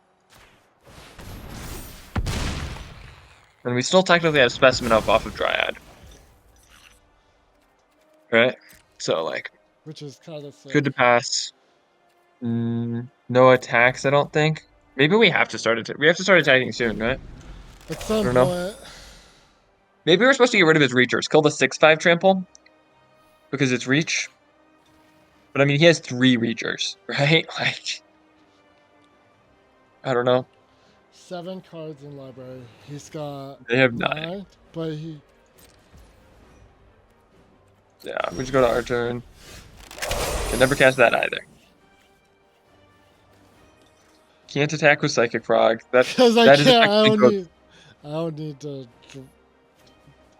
Speaker 2: And we still technically have Specimen up off of Dryad. Right? So, like...
Speaker 1: Which is kind of sick.
Speaker 2: Good to pass. No attacks, I don't think. Maybe we have to start we have to start attacking soon, right?
Speaker 1: At some point.
Speaker 2: Maybe we're supposed to get rid of his Reachers. Kill the 6/5 trample. Because it's Reach. But I mean, he has 3 Reachers, right? Like... I don't know.
Speaker 1: 7 cards in library. He's got...
Speaker 2: They have 9.
Speaker 1: But he...
Speaker 2: Yeah, we just go to our turn. Can never cast that either. Can't attack with Psychic Frog.
Speaker 1: Because I don't need to...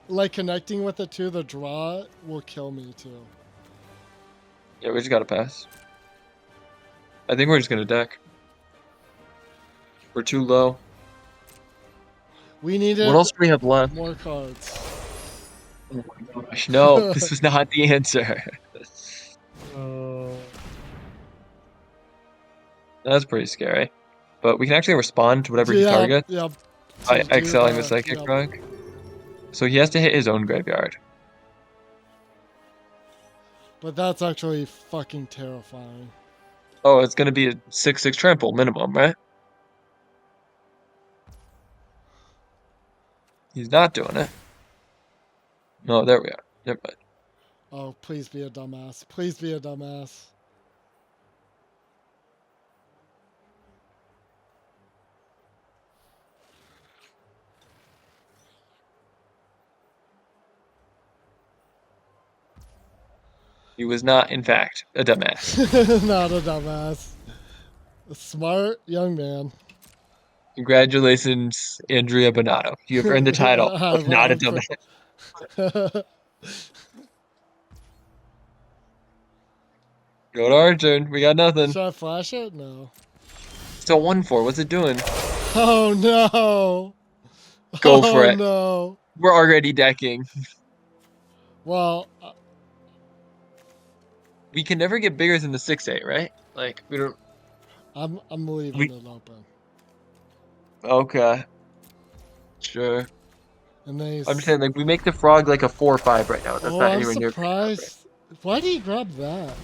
Speaker 1: Like, connecting with it too, the draw will kill me too.
Speaker 2: Yeah, we just gotta pass. I think we're just gonna deck. We're too low.
Speaker 1: We needed...
Speaker 2: What else do we have left?
Speaker 1: More cards.
Speaker 2: Oh my gosh, no, this was not the answer. That's pretty scary. But we can actually respond to whatever he targets by exiling the Psychic Frog. So he has to hit his own graveyard.
Speaker 1: But that's actually fucking terrifying.
Speaker 2: Oh, it's going to be a 6/6 trample minimum, right? He's not doing it. No, there we are. Never mind.
Speaker 1: Oh, please be a dumbass. Please be a dumbass.
Speaker 2: He was not, in fact, a dumbass.
Speaker 1: Not a dumbass. A smart young man.
Speaker 2: Congratulations, Andrea Bonato. You have earned the title of not a dumbass. Go to our turn. We got nothing.
Speaker 1: Should I flash it? No.
Speaker 2: Still 1/4. What's it doing?
Speaker 1: Oh no.
Speaker 2: Go for it.
Speaker 1: No.
Speaker 2: We're already decking.
Speaker 1: Well,
Speaker 2: we can never get bigger than the 6/8, right? Like we don't.
Speaker 1: I'm leaving it open.
Speaker 2: Okay. Sure.
Speaker 1: And they...
Speaker 2: I'm just saying, like, we make the frog like a 4/5 right now. That's not anywhere near.
Speaker 1: I'm surprised. Why did he grab that?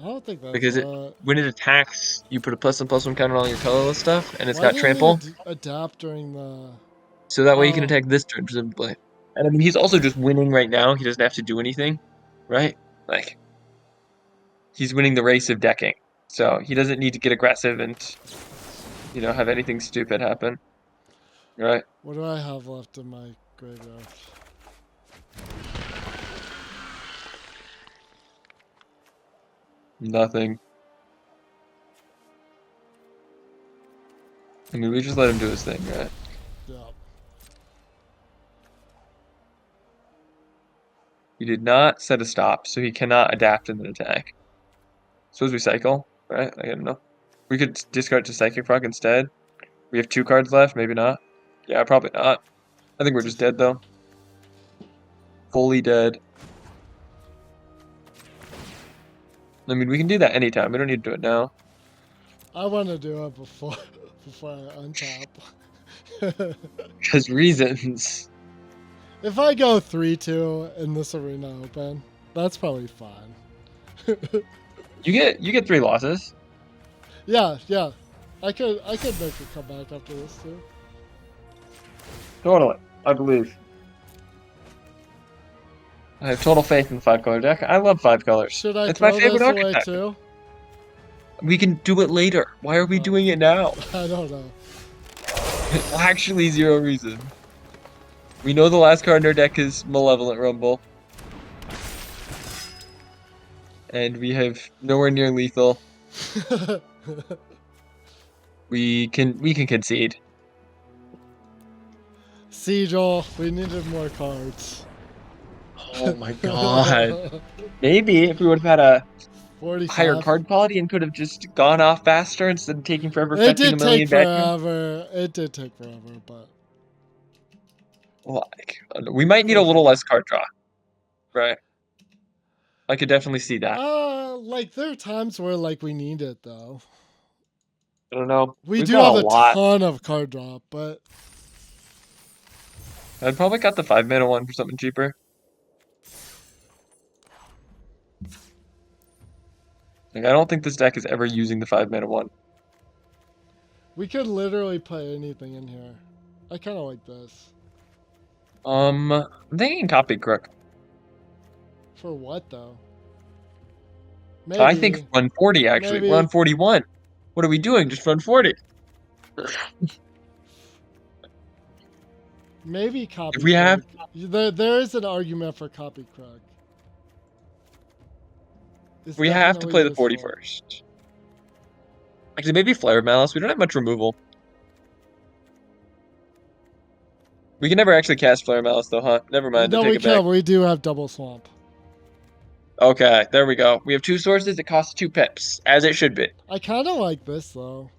Speaker 1: I don't think that's
Speaker 2: because when it attacks, you put a +1/+1 counter on all your colorless stuff, and it's got trample.
Speaker 1: Adapt during the...
Speaker 2: So that way you can attack this turn, presumably. And I mean, he's also just winning right now. He doesn't have to do anything, right? Like, he's winning the race of decking. So he doesn't need to get aggressive and, you know, have anything stupid happen. Right.
Speaker 1: What do I have left in my graveyard?
Speaker 2: Nothing. I mean, we just let him do his thing, right?
Speaker 1: Yeah.
Speaker 2: We did not set a stop, so he cannot adapt in an attack. Suppose we cycle, right? I don't know. We could discard to Psychic Rock instead. We have 2 cards left, maybe not. Yeah, probably not. I think we're just dead, though. Fully dead. I mean, we can do that anytime. We don't need to do it now.
Speaker 1: I want to do it before I untap.
Speaker 2: Because reasons.
Speaker 1: If I go 3-2 in this arena open, that's probably fine.
Speaker 2: You get 3 losses.
Speaker 1: Yeah. I could make a comeback after this too.
Speaker 2: Totally. I believe. I have total faith in the 5-color deck. I love 5 colors.
Speaker 1: Should I
Speaker 2: It's my
Speaker 1: throw
Speaker 2: favorite
Speaker 1: this away
Speaker 2: archetype.
Speaker 1: too?
Speaker 2: We can do it later. Why are we doing it now?
Speaker 1: I don't know.
Speaker 2: Actually, 0 reason. We know the last card in our deck is Malevolent Rumble. And we have nowhere near lethal. We can concede.
Speaker 1: See, Joel, we needed more cards.
Speaker 2: Oh my god. Maybe if we would have had a
Speaker 1: 45.
Speaker 2: higher card quality and could have just gone off faster instead of taking forever
Speaker 1: It
Speaker 2: fetching a
Speaker 1: did
Speaker 2: million
Speaker 1: take
Speaker 2: vacuums.
Speaker 1: forever. It did take forever, but
Speaker 2: Like, we might need a little less card draw. Right. I could definitely see that.
Speaker 1: like there are times where like we need it though.
Speaker 2: I don't know.
Speaker 1: We
Speaker 2: We've
Speaker 1: do
Speaker 2: got
Speaker 1: have a
Speaker 2: lot.
Speaker 1: ton of card draw, but
Speaker 2: I'd probably got the 5-mana one for something cheaper. Like, I don't think this deck is ever using the 5-mana one.
Speaker 1: we could literally play anything in here. I kind of like this.
Speaker 2: I'm thinking Copy Crook.
Speaker 1: For what though?
Speaker 2: So I think run 40 actually.
Speaker 1: Maybe.
Speaker 2: Run 41. What are we doing? Just run 40.
Speaker 1: Maybe copy.
Speaker 2: If we have,
Speaker 1: there is an argument for copy Crook.
Speaker 2: we have to play the 40 first. Actually, maybe Flare of Malice. We don't have much removal. We can never actually cast Flare of Malice though, huh? Never mind.
Speaker 1: No,
Speaker 2: I take
Speaker 1: we
Speaker 2: it back.
Speaker 1: can't. We do have double swamp.
Speaker 2: Okay, there we go. We have 2 sources. It costs 2 pips, as it should be.
Speaker 1: I kind of like this though.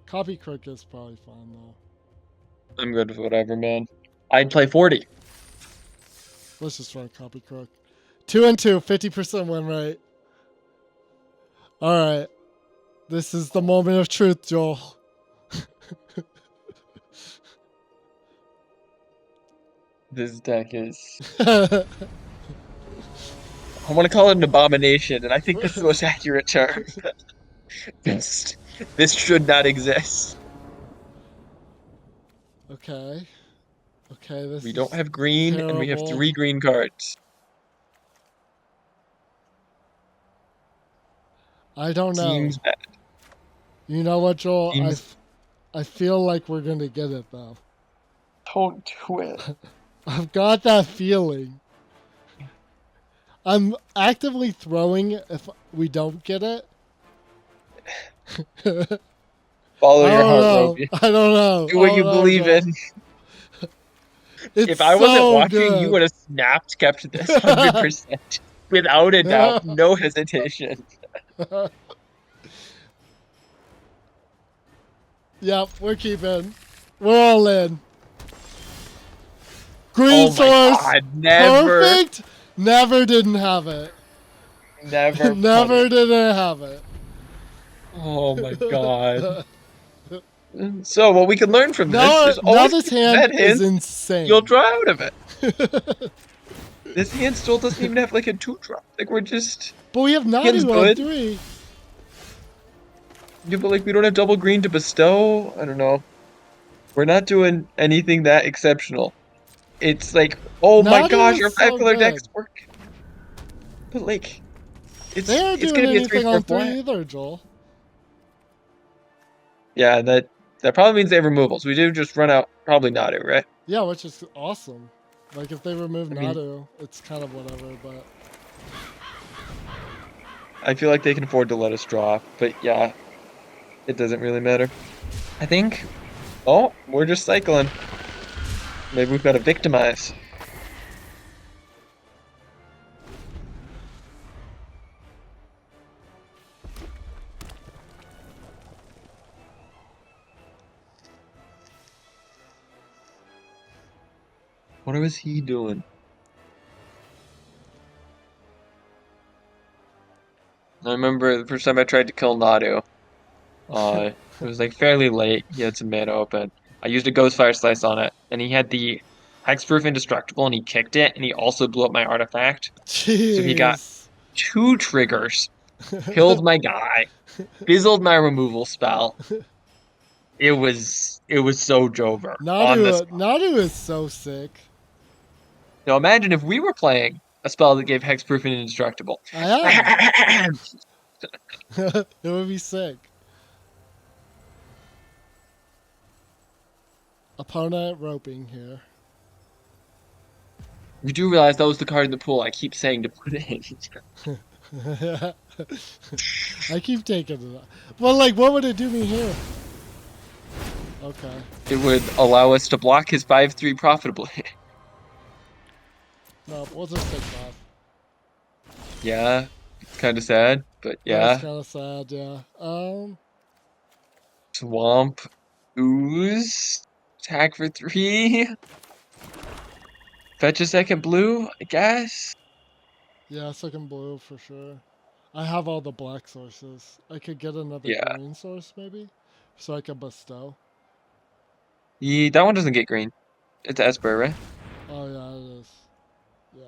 Speaker 1: Copy Crook is probably fine though.
Speaker 2: I'm good with whatever, man. I'd play 40.
Speaker 1: Let's just run copy Crook. 2 and 2, 50% win rate. All right, this is the moment of truth, Joel.
Speaker 2: This deck is... I want to call it an abomination, and I think that's the most accurate term. this should not exist.
Speaker 1: Okay. This
Speaker 2: we don't have green,
Speaker 1: terrible.
Speaker 2: and we have 3 green cards.
Speaker 1: I don't know.
Speaker 2: Seems bad.
Speaker 1: You know what, Joel?
Speaker 2: Seems...
Speaker 1: I feel like we're gonna get it though.
Speaker 2: Don't do it.
Speaker 1: I've got that feeling. I'm actively throwing if we don't get it.
Speaker 2: Follow your heart, Roby.
Speaker 1: I don't know.
Speaker 2: Do what you believe in. If I wasn't watching, you would have snapped, kept this 100%. Without a doubt. No hesitation.
Speaker 1: Yep, we're keeping. We're all in. Green source.
Speaker 2: God, never.
Speaker 1: Perfect. Never didn't have it.
Speaker 2: Never.
Speaker 1: Never didn't have it.
Speaker 2: Oh my god. So, what we can learn from
Speaker 1: now,
Speaker 2: this is
Speaker 1: now this hand is insane.
Speaker 2: You'll draw out of it. This hand still doesn't even have like a 2-drop. Like we're just.
Speaker 1: But we have 9 on 3.
Speaker 2: Yeah, but like we don't have double green to bestow. I don't know. We're not doing anything that exceptional. It's like, oh my gosh, your 5-color decks work. But like, it's gonna be a 3-4
Speaker 1: on 3
Speaker 2: flat.
Speaker 1: either, Joel.
Speaker 2: Yeah, that That probably means they have removals. We do just run out probably Nadu, right?
Speaker 1: Yeah, which is awesome. Like if they remove
Speaker 2: I mean,
Speaker 1: Nadu, it's kind of whatever. But
Speaker 2: I feel like they can afford to let us draw, but yeah, it doesn't really matter. I think. Oh, we're just cycling. Maybe we've got to victimize. What was he doing? I remember the first time I tried to kill Nadu. It was like fairly late. He had some mana open. I used a Ghost Fire Slice on it, and he had the Hexproof Indestructible, and he kicked it, and he also blew up my artifact. So he got
Speaker 1: jeez.
Speaker 2: 2 triggers, killed my guy, fizzled my removal spell. It was so Jover on this.
Speaker 1: Nadu is so sick.
Speaker 2: Now imagine if we were playing a spell that gave Hexproof and Indestructible.
Speaker 1: Yeah, it would be sick. Opponent roping here.
Speaker 2: You do realize that was the card in the pool I keep saying to put in.
Speaker 1: I keep taking it. Well, like, what would it do me here? Okay.
Speaker 2: It would allow us to block his 5/3 profitably.
Speaker 1: No, we'll just take that.
Speaker 2: Yeah, it's kind of sad, but
Speaker 1: That's
Speaker 2: yeah.
Speaker 1: kind of sad, yeah.
Speaker 2: Swamp, ooze, attack for 3. Fetch a second blue, I guess.
Speaker 1: Yeah, second blue for sure. I have all the black sources. I could get another
Speaker 2: Yeah,
Speaker 1: green source maybe, so I can bestow.
Speaker 2: that one doesn't get green. It's Esper, right?
Speaker 1: Oh yeah, it is. Yeah.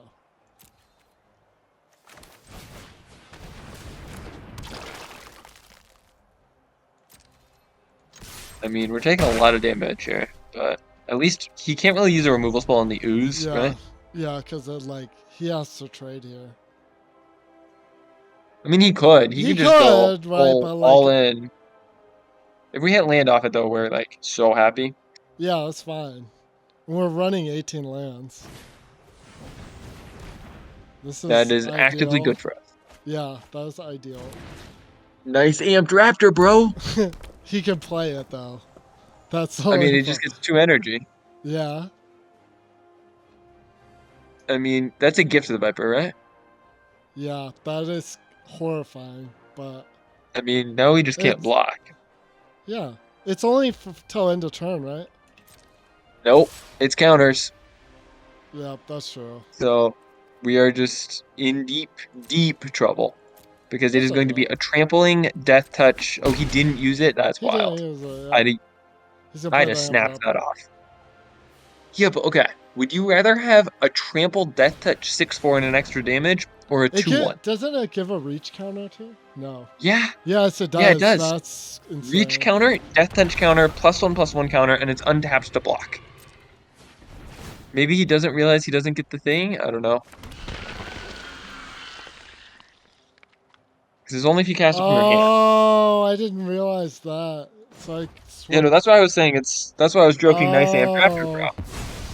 Speaker 2: I mean, we're taking a lot of damage here, but at least he can't really use a removal spell on the ooze,
Speaker 1: Yeah,
Speaker 2: right?
Speaker 1: yeah, because like he has to trade here.
Speaker 2: I mean, he could. He
Speaker 1: He
Speaker 2: could just go
Speaker 1: could, right? But
Speaker 2: all
Speaker 1: like,
Speaker 2: in. If we hit land off it, though, we're like so happy.
Speaker 1: yeah, that's fine. We're running 18 lands. This
Speaker 2: That
Speaker 1: is
Speaker 2: is actively
Speaker 1: ideal.
Speaker 2: good for us.
Speaker 1: Yeah, that is ideal.
Speaker 2: Nice amped raptor, bro.
Speaker 1: He can play it though. That's
Speaker 2: I mean,
Speaker 1: only
Speaker 2: it
Speaker 1: fun.
Speaker 2: just gets 2 energy.
Speaker 1: Yeah,
Speaker 2: I mean, that's a gift to the Viper, right?
Speaker 1: yeah, that is horrifying, but
Speaker 2: I mean, now we just can't
Speaker 1: it's
Speaker 2: block.
Speaker 1: yeah, it's only till end of turn, right?
Speaker 2: Nope, it's counters.
Speaker 1: Yeah, that's true.
Speaker 2: So we are just in deep, deep trouble because it
Speaker 1: That's
Speaker 2: is going to be
Speaker 1: okay.
Speaker 2: a trampling death touch. Oh, he didn't use it? That's
Speaker 1: He did.
Speaker 2: wild.
Speaker 1: He was yeah.
Speaker 2: I'd,
Speaker 1: He's gonna
Speaker 2: I'd
Speaker 1: play
Speaker 2: have
Speaker 1: the amp
Speaker 2: snapped
Speaker 1: up.
Speaker 2: that off. Yeah, but okay. Would you rather have a trampled death touch 6/4 and an extra damage or a 2/1?
Speaker 1: Doesn't it give a reach counter too? No.
Speaker 2: Yeah,
Speaker 1: Yes, it
Speaker 2: yeah, it
Speaker 1: does.
Speaker 2: does.
Speaker 1: That's
Speaker 2: Reach
Speaker 1: insane.
Speaker 2: counter, death touch counter, +1/+1 counter, and it's untapped to block. Maybe he doesn't realize he doesn't get the thing. I don't know. Because it's only if you cast it from your hand.
Speaker 1: Oh, I didn't realize that. It's like
Speaker 2: Yeah, no,
Speaker 1: swap.
Speaker 2: that's why I was saying that's why I was joking nice amp after, bro.
Speaker 1: Oh,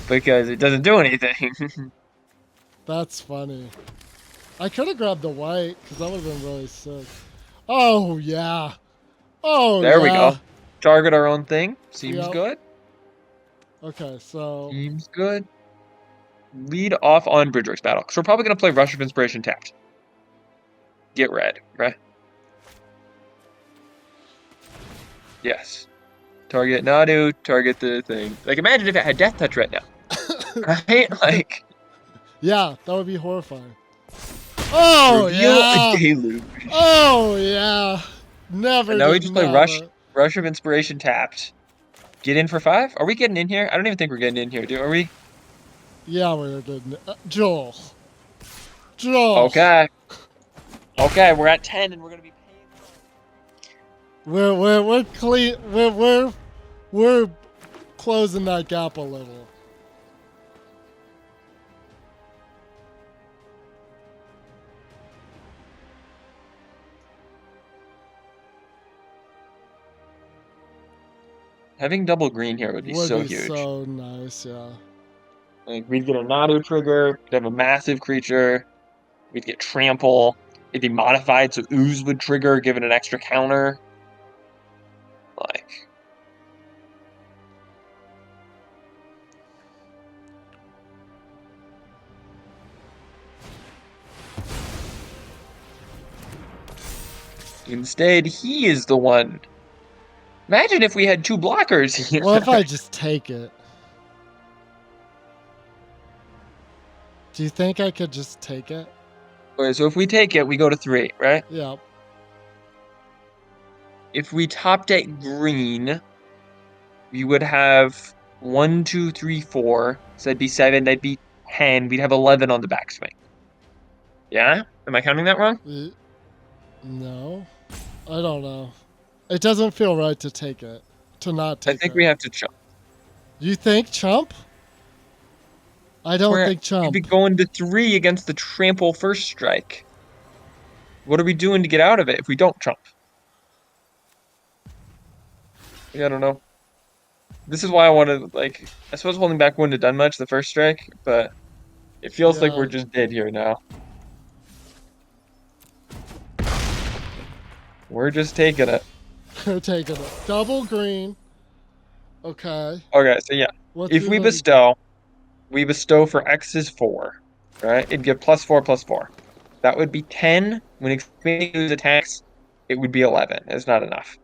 Speaker 2: Because it doesn't do anything.
Speaker 1: that's funny. I could have grabbed the white because that would have been really sick. Oh yeah. Oh
Speaker 2: There we
Speaker 1: yeah.
Speaker 2: go. Target our own thing. Seems
Speaker 1: Yep.
Speaker 2: good.
Speaker 1: Okay, so
Speaker 2: Seems good. Lead off on Bridgeworks Battle. Because we're probably going to play Rush of Inspiration tapped. Get red, right? Yes. Target Nadu, target the thing. Like, imagine if it had Death Touch right now. Right? Like,
Speaker 1: yeah, that would be horrifying. Oh
Speaker 2: reveal a
Speaker 1: yeah.
Speaker 2: deluge.
Speaker 1: Oh yeah.
Speaker 2: And
Speaker 1: Never
Speaker 2: now we
Speaker 1: did
Speaker 2: just play Rush
Speaker 1: matter.
Speaker 2: of Inspiration tapped. Get in for 5? Are we getting in here? I don't even think we're getting in here, are we?
Speaker 1: Yeah, we were good. Joel. Joel.
Speaker 2: Okay. Okay, we're at 10 and we're going to be paying.
Speaker 1: We're clean. We're closing that gap a little.
Speaker 2: Having double green here would be so huge.
Speaker 1: So nice, yeah.
Speaker 2: Like, we'd get a Nadu trigger, we'd have a massive creature, we'd get trample, it'd be modified so ooze would trigger, give it an extra counter. Like, instead, he is the one. Imagine if we had 2 blockers here.
Speaker 1: What if I just take it? Do you think I could just take it?
Speaker 2: Okay, so if we take it, we go to 3, right?
Speaker 1: Yeah.
Speaker 2: If we top deck green, we would have 1, 2, 3, 4. So that'd be 7, that'd be 10. We'd have 11 on the backswing. Yeah? Am I counting that wrong?
Speaker 1: No. I don't know. It doesn't feel right to take it. To not take it.
Speaker 2: I think we have to chump.
Speaker 1: You think chump? I don't think chump.
Speaker 2: We'd be going to 3 against the trample first strike. What are we doing to get out of it if we don't chump? Yeah, I don't know. This is why I wanted, like, I suppose holding back wouldn't have done much the first strike, but it feels like we're just dead here now. We're just taking it.
Speaker 1: Taking it. Double green. Okay.
Speaker 2: Okay, so yeah. If we bestow for X is 4, right? It'd give +4/+4. That would be 10. When expanding his attacks, it would be 11. It's not enough.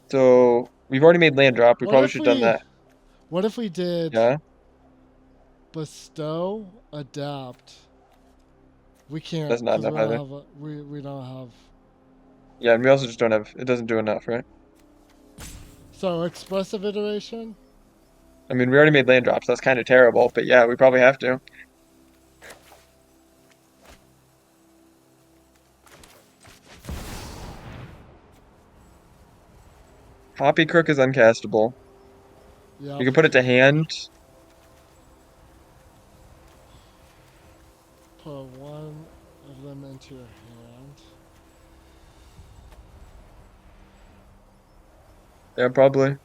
Speaker 2: So we've already made land drop. We probably should have done that.
Speaker 1: What if we did bestow, adapt? We can't.
Speaker 2: That's not enough either.
Speaker 1: We don't have.
Speaker 2: Yeah, and we also just don't have. It doesn't do enough, right?
Speaker 1: So expressive iteration.
Speaker 2: I mean, we already made land drops. That's kind of terrible, but yeah, we probably have to. Hoppy Crook is uncastable.
Speaker 1: Yeah.
Speaker 2: You can put it to hand.
Speaker 1: Put one of them into your hand.
Speaker 2: Yeah, probably.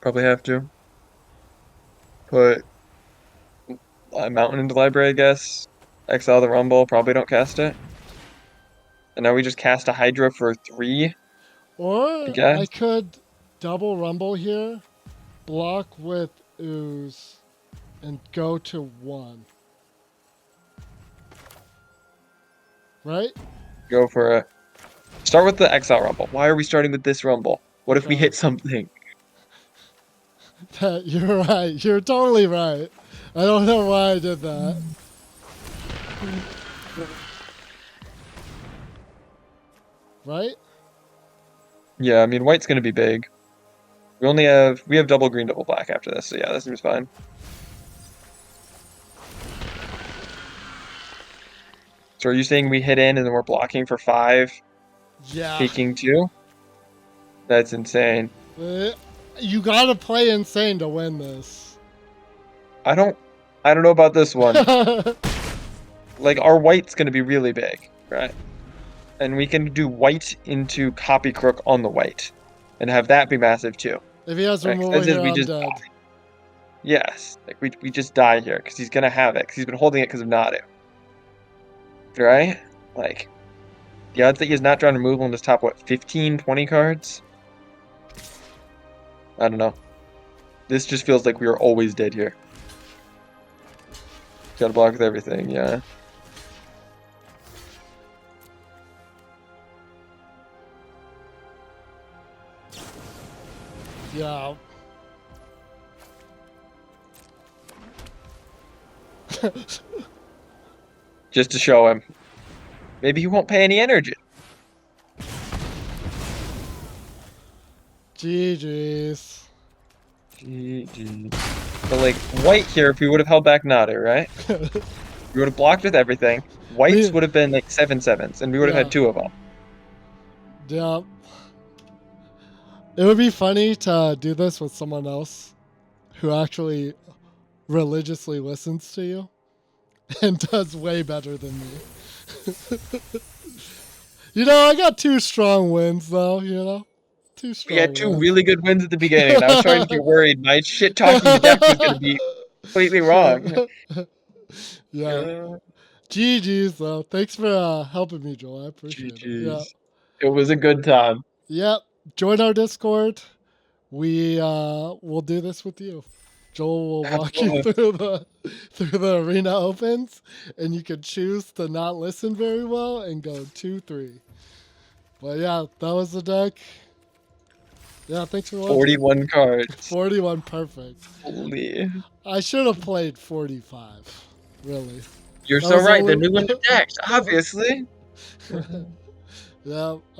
Speaker 2: Probably have to. Put a mountain into library, I guess. Exile the Rumble. Probably don't cast it. And now we just cast a Hydra for 3.
Speaker 1: Or I could double Rumble here, block with Ooze, and go to 1. Right? Go
Speaker 2: for it. Start with the Exile Rumble. Why are we starting with this Rumble? What if we hit something?
Speaker 1: You're right. You're totally right. I don't know why I did that. Right?
Speaker 2: Yeah, I mean, white's going to be big. We have double green, double black after this, so yeah, that seems fine. So are you saying we hit in and then we're blocking for 5?
Speaker 1: Yeah.
Speaker 2: Taking 2? That's insane.
Speaker 1: You gotta play insane to win this.
Speaker 2: I don't know about this one. Like, our white's going to be really big, right? And we can do white into Copy Crook on the white. And have that be massive, too.
Speaker 1: If he has removal here, I'm dead.
Speaker 2: Yes. Like, we just die here, because he's going to have it. Because he's been holding it because of Nadu. Right? Like, the odds that he has not drawn removal in his top, what, 15, 20 cards? I don't know. This just feels like we are always dead here. Gotta block with everything, yeah.
Speaker 1: Yeah.
Speaker 2: Just to show him. Maybe he won't pay any energy.
Speaker 1: GG's.
Speaker 2: GG. But like, white here, if we would have held back Nadu, right? We would have blocked with everything. Whites would have been like 7/7s, and we would have had 2 of them.
Speaker 1: Yeah. It would be funny to do this with someone else who actually religiously listens to you and does way better than me. You know, I got 2 strong wins though. You know, 2 strong.
Speaker 2: We had 2
Speaker 1: wins.
Speaker 2: really good wins at the beginning, and I was starting to get worried. My shit talking the deck was gonna be completely wrong.
Speaker 1: Yeah. GG's though. Thanks for helping me, Joel. I appreciate it. Yeah.
Speaker 2: GG's. It was a good time.
Speaker 1: Yep. Join our Discord. We will do this with you. Joel will walk you
Speaker 2: Absolutely.
Speaker 1: through the arena opens, and you can choose to not listen very well and go 2-3. But yeah, that was the deck. Yeah, thanks for watching.
Speaker 2: 41 cards.
Speaker 1: 41, perfect.
Speaker 2: Holy.
Speaker 1: I should have played 45. Really.
Speaker 2: You're
Speaker 1: That
Speaker 2: so
Speaker 1: was
Speaker 2: right. The
Speaker 1: only-
Speaker 2: new limit decks, obviously.
Speaker 1: Yeah.